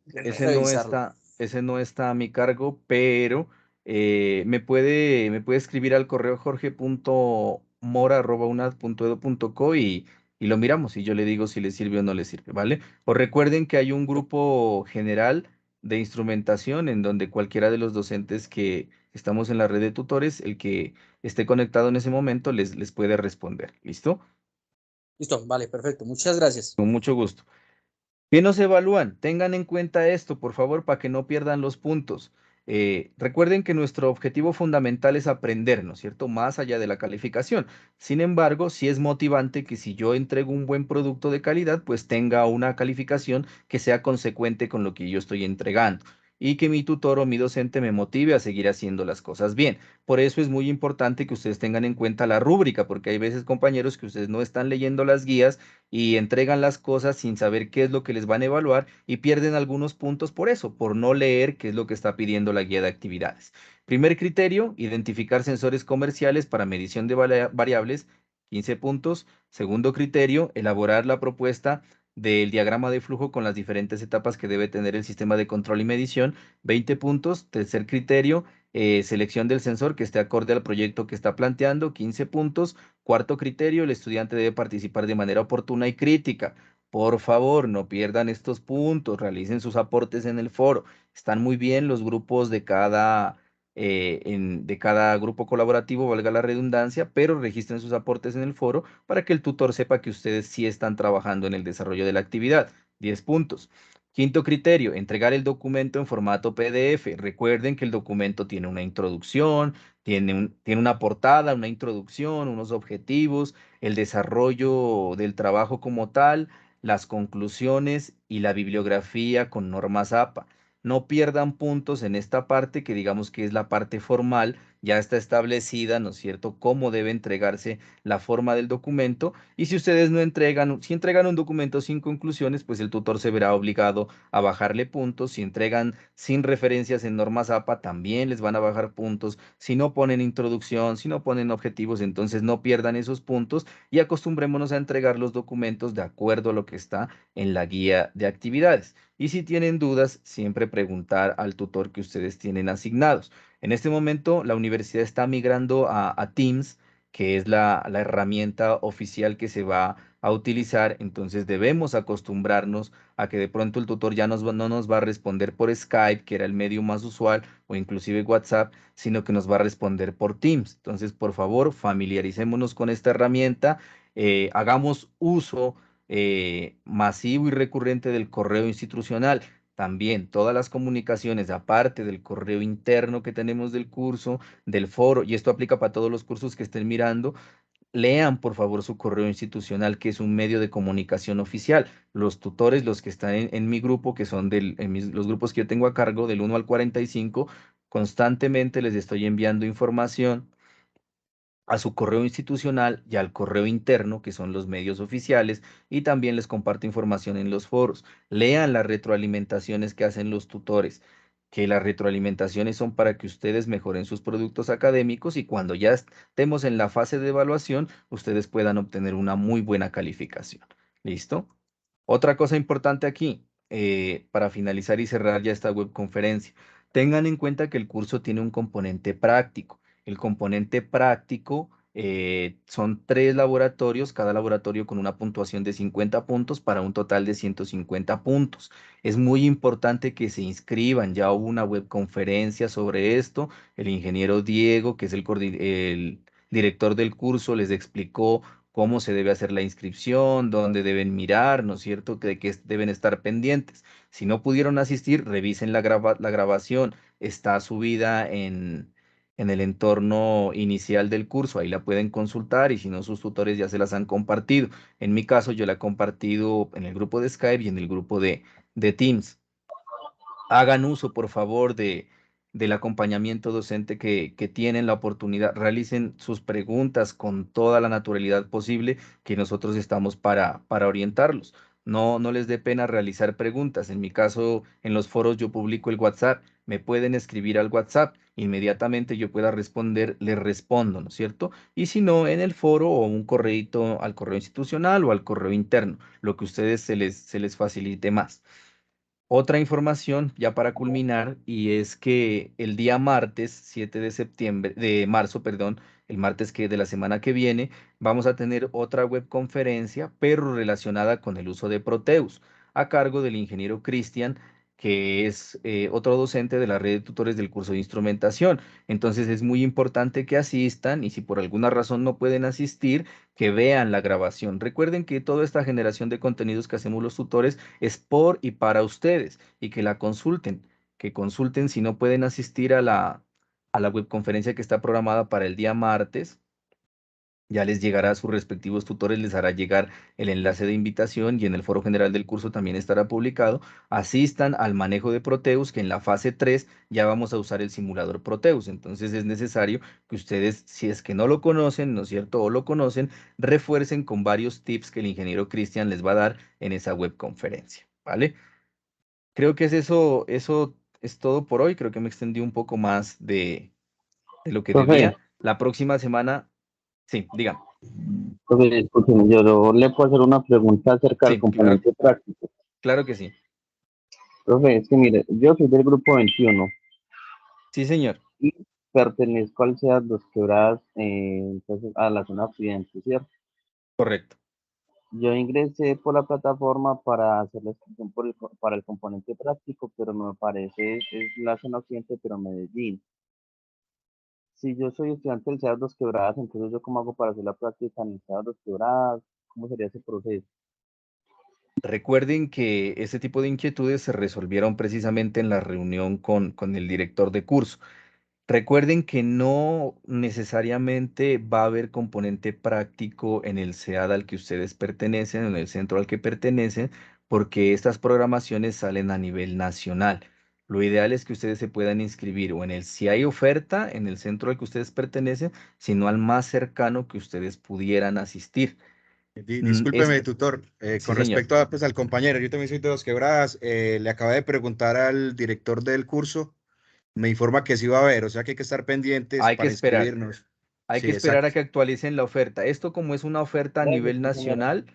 Revisarlo. ese no está a mi cargo, pero me puede escribir al correo jorge.mora@unad.edu.co y lo miramos y yo le digo si le sirve o no le sirve, ¿vale? O recuerden que hay un grupo general de instrumentación en donde cualquiera de los docentes que estamos en la red de tutores, el que esté conectado en ese momento, les puede responder. ¿Listo? Listo, vale, perfecto. Muchas gracias. Con mucho gusto. ¿Qué nos evalúan? Tengan en cuenta esto, por favor, para que no pierdan los puntos. Recuerden que nuestro objetivo fundamental es aprender, ¿no es cierto? Más allá de la calificación. Sin embargo, sí es motivante que si yo entrego un buen producto de calidad, pues tenga una calificación que sea consecuente con lo que yo estoy entregando y que mi tutor o mi docente me motive a seguir haciendo las cosas bien. Por eso es muy importante que ustedes tengan en cuenta la rúbrica, porque hay veces, compañeros, que ustedes no están leyendo las guías y entregan las cosas sin saber qué es lo que les van a evaluar y pierden algunos puntos por eso, por no leer qué es lo que está pidiendo la guía de actividades. Primer criterio, identificar sensores comerciales para medición de variables, 15 puntos. Segundo criterio, elaborar la propuesta del diagrama de flujo con las diferentes etapas que debe tener el sistema de control y medición, 20 puntos. Tercer criterio, selección del sensor que esté acorde al proyecto que está planteando, 15 puntos. Cuarto criterio, el estudiante debe participar de manera oportuna y crítica. Por favor, no pierdan estos puntos, realicen sus aportes en el foro. Están muy bien los grupos de cada grupo colaborativo, valga la redundancia, pero registren sus aportes en el foro para que el tutor sepa que ustedes sí están trabajando en el desarrollo de la actividad. 10 puntos. Quinto criterio, entregar el documento en formato PDF. Recuerden que el documento tiene una introducción, tiene una portada, una introducción, unos objetivos, el desarrollo del trabajo como tal, las conclusiones y la bibliografía con normas APA. No pierdan puntos en esta parte que digamos que es la parte formal, ya está establecida, ¿no es cierto?, cómo debe entregarse la forma del documento y si ustedes no entregan, si entregan un documento sin conclusiones, pues el tutor se verá obligado a bajarle puntos. Si entregan sin referencias en normas APA, también les van a bajar puntos. Si no ponen introducción, si no ponen objetivos, entonces no pierdan esos puntos y acostumbrémonos a entregar los documentos de acuerdo a lo que está en la guía de actividades. Y si tienen dudas, siempre preguntar al tutor que ustedes tienen asignados. En este momento, la universidad está migrando a Teams, que es la herramienta oficial que se va a utilizar, entonces debemos acostumbrarnos a que de pronto el tutor ya no nos va a responder por Skype, que era el medio más usual, o inclusive WhatsApp, sino que nos va a responder por Teams. Entonces, por favor, familiaricémonos con esta herramienta, hagamos uso masivo y recurrente del correo institucional. También todas las comunicaciones, aparte del correo interno que tenemos del curso, del foro, y esto aplica para todos los cursos que estén mirando, lean por favor su correo institucional, que es un medio de comunicación oficial. Los tutores, los que están en mi grupo, que son los grupos que yo tengo a cargo, del 1 al 45, constantemente les estoy enviando información a su correo institucional y al correo interno, que son los medios oficiales, y también les comparto información en los foros. Lean las retroalimentaciones que hacen los tutores, que las retroalimentaciones son para que ustedes mejoren sus productos académicos y cuando ya estemos en la fase de evaluación, ustedes puedan obtener una muy buena calificación. ¿Listo? Otra cosa importante aquí, para finalizar y cerrar ya esta webconferencia, tengan en cuenta que el curso tiene un componente práctico. El componente práctico son 3 laboratorios, cada laboratorio con una puntuación de 50 puntos para un total de 150 puntos. Es muy importante que se inscriban, ya hubo una webconferencia sobre esto, el ingeniero Diego, que es director del curso les explicó cómo se debe hacer la inscripción, dónde deben mirar, ¿no es cierto?, de qué deben estar pendientes. Si no pudieron asistir, revisen la grabación, está subida en el entorno inicial del curso, ahí la pueden consultar y si no, sus tutores ya se las han compartido. En mi caso, yo la he compartido en el grupo de Skype y en el grupo de Teams. Hagan uso, por favor, del acompañamiento docente que tienen la oportunidad. Realicen sus preguntas con toda la naturalidad posible, que nosotros estamos para orientarlos. No les dé pena realizar preguntas. En mi caso, en los foros yo publico el WhatsApp. Me pueden escribir al WhatsApp. Inmediatamente yo pueda responder, les respondo, ¿no es cierto? Y si no, en el foro o un correíto al correo institucional o al correo interno, lo que a ustedes se les facilite más. Otra información ya para culminar, y es que el día martes 7 de marzo, perdón, el martes que de la semana que viene, vamos a tener otra webconferencia, pero relacionada con el uso de Proteus, a cargo del ingeniero Cristian, que es otro docente de la red de tutores del curso de instrumentación. Entonces es muy importante que asistan y si por alguna razón no pueden asistir, que vean la grabación. Recuerden que toda esta generación de contenidos que hacemos los tutores es por y para ustedes y que la consulten, que consulten si no pueden asistir a la webconferencia que está programada para el día martes. Ya les llegará a sus respectivos tutores, les hará llegar el enlace de invitación y en el foro general del curso también estará publicado. Asistan al manejo de Proteus, que en la fase 3 ya vamos a usar el simulador Proteus. Entonces es necesario que ustedes, si es que no lo conocen, ¿no es cierto? O lo conocen, refuercen con varios tips que el ingeniero Cristian les va a dar en esa webconferencia, ¿vale? Creo que eso es todo por hoy. Creo que me extendí un poco más de lo que Profe, debía. La próxima semana, sí, dígame. profe, escúcheme, yo le puedo hacer una pregunta acerca del Sí, claro, componente práctico. claro que sí. Profe, es que mire, yo soy del grupo 21 Sí, señor. y pertenezco al SEAD Dos Quebradas, entonces a la zona occidente, ¿cierto? Correcto. Yo ingresé por la plataforma para hacer la inscripción para el componente práctico, pero me parece, es la zona occidente, pero Medellín. Si yo soy estudiante del SEAD Dos Quebradas, entonces yo cómo hago para hacer la práctica en el SEAD Dos Quebradas, ¿cómo sería ese proceso? Recuerden que ese tipo de inquietudes se resolvieron precisamente en la reunión con el director de curso. Recuerden que no necesariamente va a haber componente práctico en el SEAD al que ustedes pertenecen, en el centro al que pertenecen, porque estas programaciones salen a nivel nacional. Lo ideal es que ustedes se puedan inscribir o en el, si hay oferta, en el centro al que ustedes pertenecen, sino al más cercano que ustedes pudieran asistir. Discúlpeme, tutor, Sí, con señor. respecto a, pues, al compañero, yo también soy de Dos Quebradas, le acabé de preguntar al director del curso, me informa que sí va a haber, o sea que hay que estar pendientes Hay que para esperar. inscribirnos. Hay Sí, que esperar a exacto. que actualicen la oferta. Esto como es una oferta a Gracias, nivel sí, señora. nacional,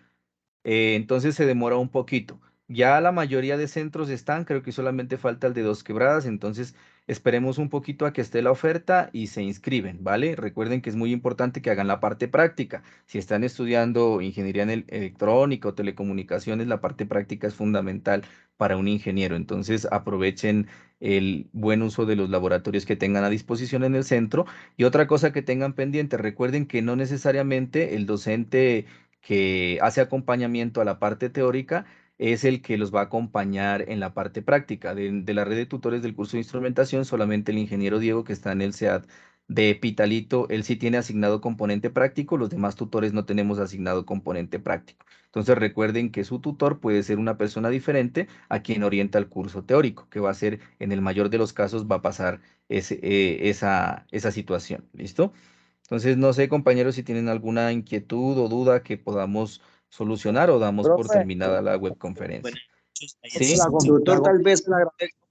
entonces se demora un poquito. Ya la mayoría de centros están, creo que solamente falta el de Dos Quebradas, entonces esperemos un poquito a que esté la oferta y se inscriben, ¿vale? Recuerden que es muy importante que hagan la parte práctica. Si están estudiando ingeniería en electrónica o telecomunicaciones, la parte práctica es fundamental para un ingeniero. Entonces aprovechen el buen uso de los laboratorios que tengan a disposición en el centro. Y otra cosa que tengan pendiente, recuerden que no necesariamente el docente que hace acompañamiento a la parte teórica es el que los va a acompañar en la parte práctica. De la red de tutores del curso de instrumentación, solamente el ingeniero Diego que está en el SEAD de Pitalito, él sí tiene asignado componente práctico, los demás tutores no tenemos asignado componente práctico. Entonces recuerden que su tutor puede ser una persona diferente a quien orienta el curso teórico, que va a ser, en el mayor de los casos, va a pasar esa situación. ¿Listo? Entonces, no sé, compañeros, si tienen alguna inquietud o duda que podamos solucionar o damos por Profe, terminada la webconferencia. ¿Sí? tutor tal vez le agradezco.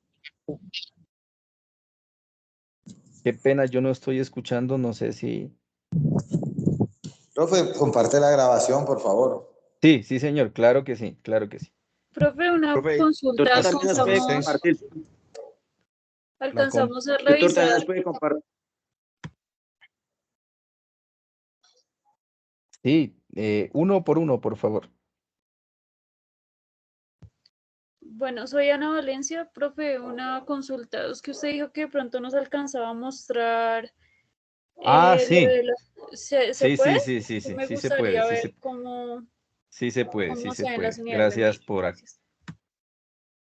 Qué pena, yo no estoy escuchando, no sé si... Profe, comparte la grabación, por favor. Sí, sí, señor, claro que sí, claro que sí. Profe, una Profe, consulta. Tutor también nos puede compartir. Alcanzamos a Tutor también revisar. nos puede compartir. Sí, uno por uno, por favor. Bueno, soy Ana Valencia, profe, una consulta. Es que usted dijo que de pronto nos alcanzaba a mostrar Sí. ¿Se puede? Sí, Me sí se puede, gustaría sí ver se, cómo, sí se puede, sí cómo se se ve la puede. señal de Gracias media. por, Gracias.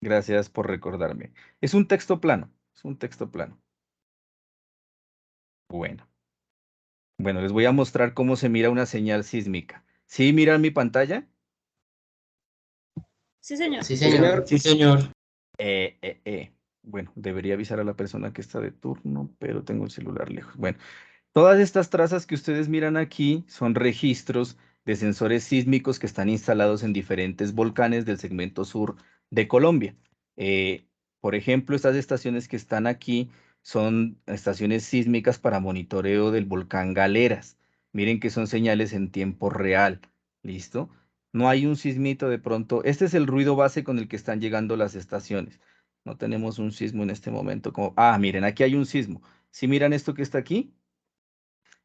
gracias por recordarme. Es un texto plano, es un texto plano. Bueno, les voy a mostrar cómo se mira una señal sísmica. ¿Sí miran mi pantalla? Sí, señor. Sí, señor. Sí, señor. Bueno, debería avisar a la persona que está de turno, pero tengo el celular lejos. Bueno, todas estas trazas que ustedes miran aquí son registros de sensores sísmicos que están instalados en diferentes volcanes del segmento sur de Colombia. Por ejemplo, estas estaciones que están aquí son estaciones sísmicas para monitoreo del volcán Galeras. Miren que son señales en tiempo real. ¿Listo? No hay un sismito de pronto. Este es el ruido base con el que están llegando las estaciones. No tenemos un sismo en este momento. Miren, aquí hay un sismo. ¿Sí miran esto que está aquí?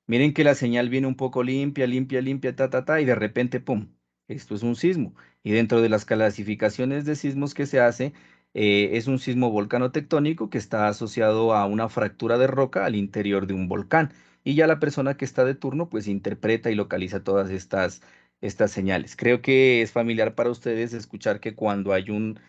Miren que la señal viene un poco limpia, limpia, limpia, y de repente, ¡pum! Esto es un sismo. Y dentro de las clasificaciones de sismos que se hace, es un sismo volcano-tectónico que está asociado a una fractura de roca al interior de un volcán. Y ya la persona que está de turno, pues interpreta y localiza todas estas señales. Creo que es familiar para ustedes escuchar que cuando hay un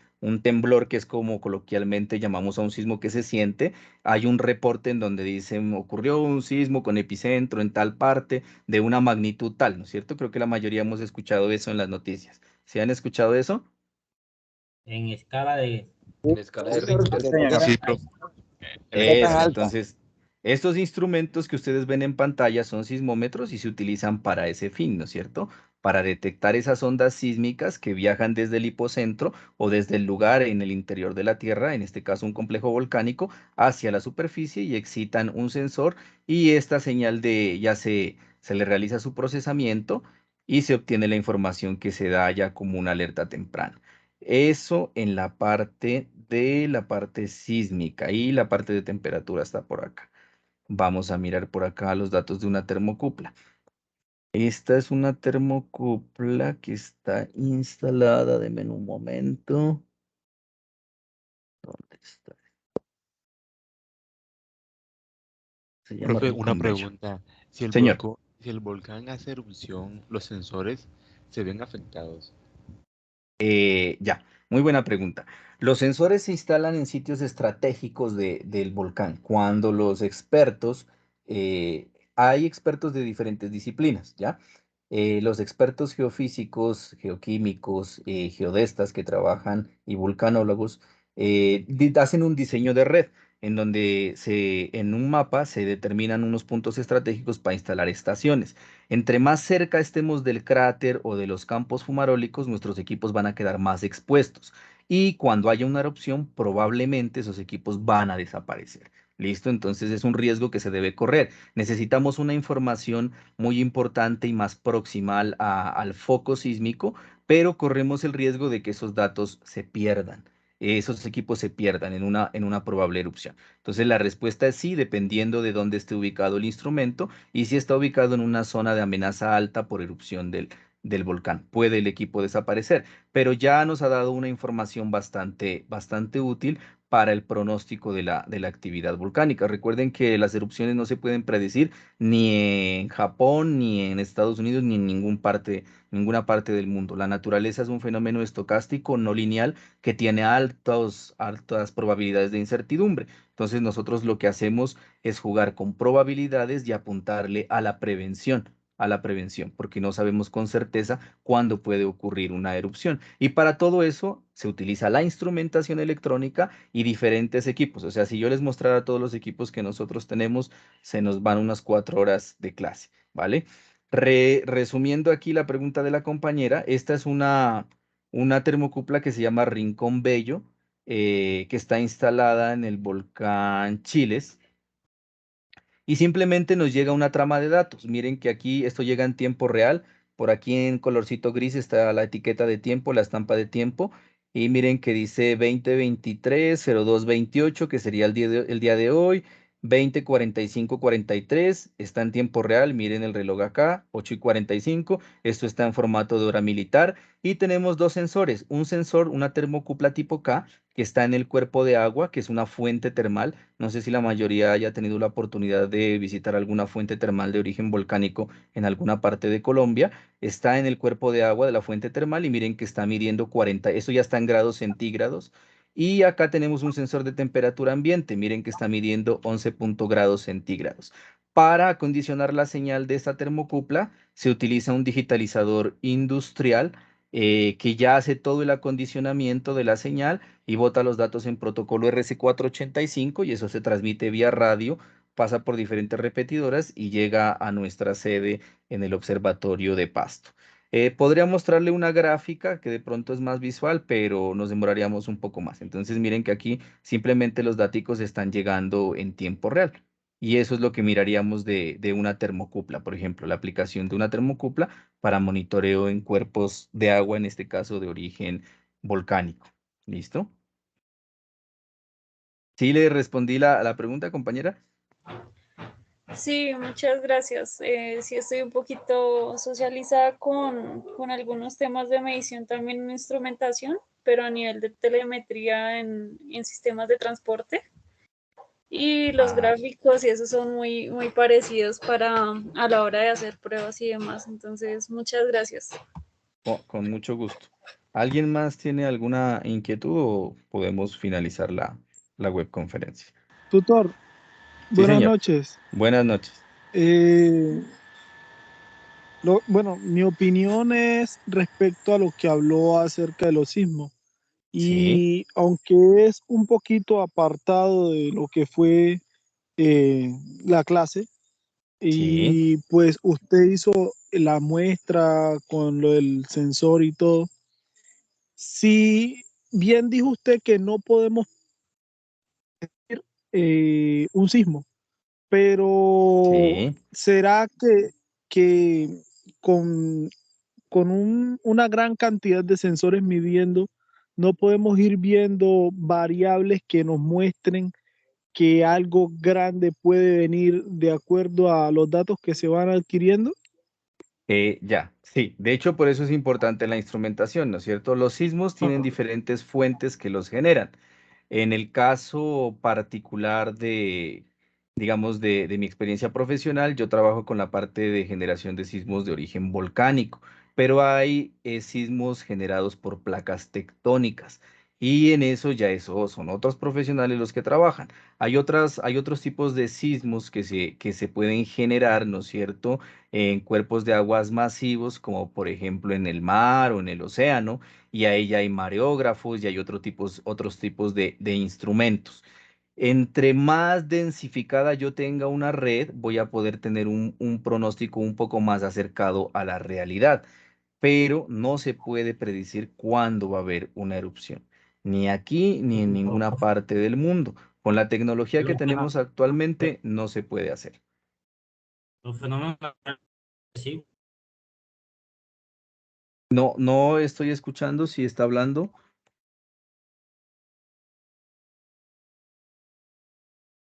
temblor, que es como coloquialmente llamamos a un sismo que se siente, hay un reporte en donde dicen ocurrió un sismo con epicentro en tal parte de una magnitud tal, ¿no es cierto? Creo que la mayoría hemos escuchado eso en las noticias. ¿Se han escuchado eso? En escala de... En escala de Richter. Sí, profe. Eso, entonces, estos instrumentos que ustedes ven en pantalla son sismómetros y se utilizan para ese fin, ¿no es cierto? Para detectar esas ondas sísmicas que viajan desde el hipocentro o desde el lugar en el interior de la Tierra, en este caso un complejo volcánico, hacia la superficie y excitan un sensor y esta señal se le realiza su procesamiento y se obtiene la información que se da ya como una alerta temprana. Eso en la parte sísmica y la parte de temperatura está por acá. Vamos a mirar por acá los datos de una termocupla. Esta es una termocupla que está instalada, denme un momento. ¿Dónde está? Se llama Profe, una Rincón Bello. pregunta. Si el Señor. si el volcán hace erupción, ¿los sensores se ven afectados? Ya, muy buena pregunta. Los sensores se instalan en sitios estratégicos del volcán. Cuando los expertos, hay expertos de diferentes disciplinas, ¿ya? Los expertos geofísicos, geoquímicos, geodestas que trabajan y vulcanólogos hacen un diseño de red en donde en un mapa se determinan unos puntos estratégicos para instalar estaciones. Entre más cerca estemos del cráter o de los campos fumarólicos, nuestros equipos van a quedar más expuestos. Y cuando haya una erupción, probablemente esos equipos van a desaparecer. ¿Listo? Entonces es un riesgo que se debe correr. Necesitamos una información muy importante y más próxima al foco sísmico, pero corremos el riesgo de que esos datos se pierdan. Esos equipos se pierdan en una probable erupción. Entonces la respuesta es sí, dependiendo de dónde esté ubicado el instrumento y si está ubicado en una zona de amenaza alta por erupción del volcán. Puede el equipo desaparecer, pero ya nos ha dado una información bastante útil para el pronóstico de la actividad volcánica. Recuerden que las erupciones no se pueden predecir ni en Japón, ni en Estados Unidos, ni en ninguna parte del mundo. La naturaleza es un fenómeno estocástico no lineal que tiene altas probabilidades de incertidumbre. Entonces nosotros lo que hacemos es jugar con probabilidades y apuntarle a la prevención, porque no sabemos con certeza cuándo puede ocurrir una erupción. Y para todo eso se utiliza la instrumentación electrónica y diferentes equipos. O sea, si yo les mostrara todos los equipos que nosotros tenemos, se nos van unas 4 horas de clase, ¿vale? Resumiendo aquí la pregunta de la compañera, esta es una termocupla que se llama Rincón Bello, que está instalada en el volcán Chiles y simplemente nos llega una trama de datos. Miren que aquí esto llega en tiempo real. Por aquí en colorcito gris está la etiqueta de tiempo, la estampa de tiempo. Y miren que dice 2023-0228, que sería el día de hoy. 20:45:43, está en tiempo real, miren el reloj acá, 8:45, esto está en formato de hora militar, y tenemos dos sensores, un sensor, una termocupla tipo K, que está en el cuerpo de agua, que es una fuente termal. No sé si la mayoría haya tenido la oportunidad de visitar alguna fuente termal de origen volcánico en alguna parte de Colombia. Está en el cuerpo de agua de la fuente termal y miren que está midiendo 40, eso ya está en grados centígrados. Y acá tenemos un sensor de temperatura ambiente, miren que está midiendo 11 grados centígrados. Para acondicionar la señal de esta termocupla se utiliza un digitalizador industrial que ya hace todo el acondicionamiento de la señal y bota los datos en protocolo RC485 y eso se transmite vía radio, pasa por diferentes repetidoras y llega a nuestra sede en el Observatorio de Pasto. Podría mostrarle una gráfica que de pronto es más visual, pero nos demoraríamos un poco más. Entonces miren que aquí simplemente los datos están llegando en tiempo real. Y eso es lo que miraríamos de una termocupla, por ejemplo, la aplicación de una termocupla para monitoreo en cuerpos de agua, en este caso de origen volcánico. ¿Listo? ¿Sí le respondí la pregunta, compañera? Sí, muchas gracias. Sí estoy un poquito socializada con algunos temas de medición también en instrumentación, pero a nivel de telemetría en sistemas de transporte. Y los gráficos y esos son muy, muy parecidos a la hora de hacer pruebas y demás. Entonces, muchas gracias. Con mucho gusto. ¿Alguien más tiene alguna inquietud o podemos finalizar la webconferencia? Tutor, Sí, buenas señor. noches. Buenas noches. Bueno, mi opinión es respecto a lo que habló acerca de los sismos. Y aunque es un poquito apartado de lo que fue la clase, y pues usted hizo la muestra con lo del sensor y todo, si bien dijo usted que no podemos un sismo, pero ¿será que con una gran cantidad de sensores midiendo, no podemos ir viendo variables que nos muestren que algo grande puede venir de acuerdo a los datos que se van adquiriendo? Ya, sí. De hecho, por eso es importante la instrumentación, ¿no es cierto? Los sismos tienen diferentes fuentes que los generan. En el caso particular digamos, de mi experiencia profesional, yo trabajo con la parte de generación de sismos de origen volcánico, pero hay sismos generados por placas tectónicas. Y en eso son otros profesionales los que trabajan. Hay otros tipos de sismos que se pueden generar, ¿no es cierto?, en cuerpos de aguas masivos, como por ejemplo en el mar o en el océano, y ahí ya hay mareógrafos y hay otros tipos de instrumentos. Entre más densificada yo tenga una red, voy a poder tener un pronóstico un poco más acercado a la realidad, pero no se puede predecir cuándo va a haber una erupción, ni aquí ni en ninguna parte del mundo. Con la tecnología que tenemos actualmente no se puede hacer. Los fenómenos, sí. No estoy escuchando si está hablando.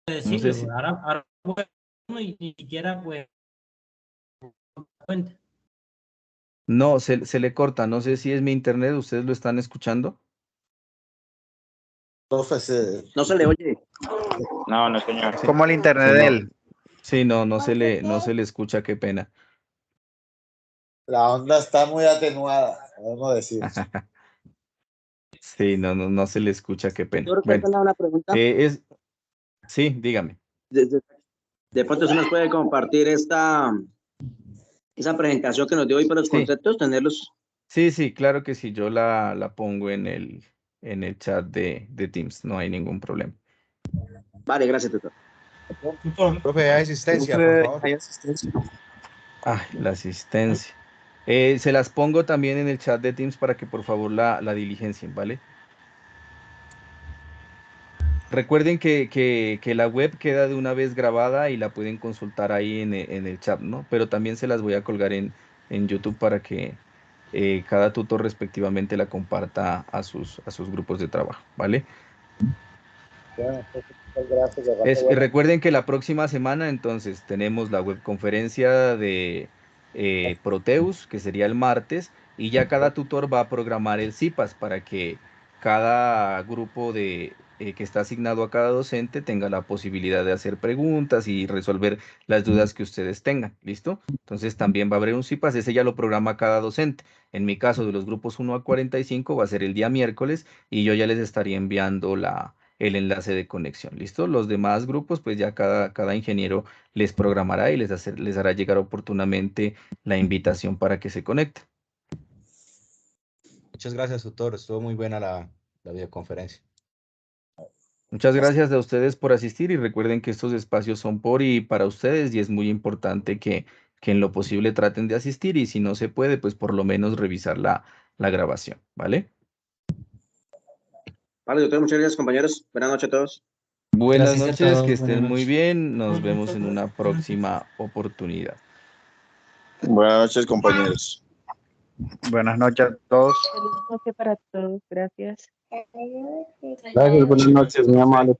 No sé si... Ahora y ni siquiera pues cuenta. No, se le corta. No sé si es mi internet. ¿Ustedes lo están escuchando? Profe, no se le oye. No, señor. Sí. Como el internet de él. Sí, no se le escucha, qué pena. La onda está muy atenuada, podemos decir. Sí, no se le escucha, qué pena. Yo creo que una pregunta. Sí, dígame. De pronto se nos puede compartir esa presentación que nos dio hoy para los conceptos, tenerlos. Sí, claro que sí. Yo la pongo en el chat de Teams. No hay ningún problema. Vale, gracias, tutor. Profe, hay asistencia, por favor. Hay asistencia. La asistencia. Se las pongo también en el chat de Teams para que por favor la diligencien, ¿vale? Recuerden que la web queda de una vez grabada y la pueden consultar ahí en el chat, ¿no? Pero también se las voy a colgar en YouTube para que cada tutor respectivamente la comparta a sus grupos de trabajo, ¿vale? Recuerden que la próxima semana entonces tenemos la webconferencia de Proteus, que sería el martes, y ya cada tutor va a programar el CIPAS para que cada grupo que está asignado a cada docente tenga la posibilidad de hacer preguntas y resolver las dudas que ustedes tengan. ¿Listo? Entonces también va a haber un CIPAS, ese ya lo programa cada docente. En mi caso, de los grupos 1 a 45 va a ser el día miércoles y yo ya les estaría enviando el enlace de conexión. ¿Listo? Los demás grupos, pues ya cada ingeniero les programará y les hará llegar oportunamente la invitación para que se conecten. Muchas gracias, tutor. Estuvo muy buena la videoconferencia. Muchas gracias a ustedes por asistir y recuerden que estos espacios son por y para ustedes y es muy importante que en lo posible traten de asistir y si no se puede, pues por lo menos revisar la grabación, ¿vale? Vale, doctor, muchas gracias, compañeros. Buenas noches a todos. Buenas noches, que estén muy bien. Nos vemos en una próxima oportunidad. Buenas noches, compañeros. Buenas noches a todos. Feliz noche para todos. Gracias. Gracias, buenas noches, mi amable.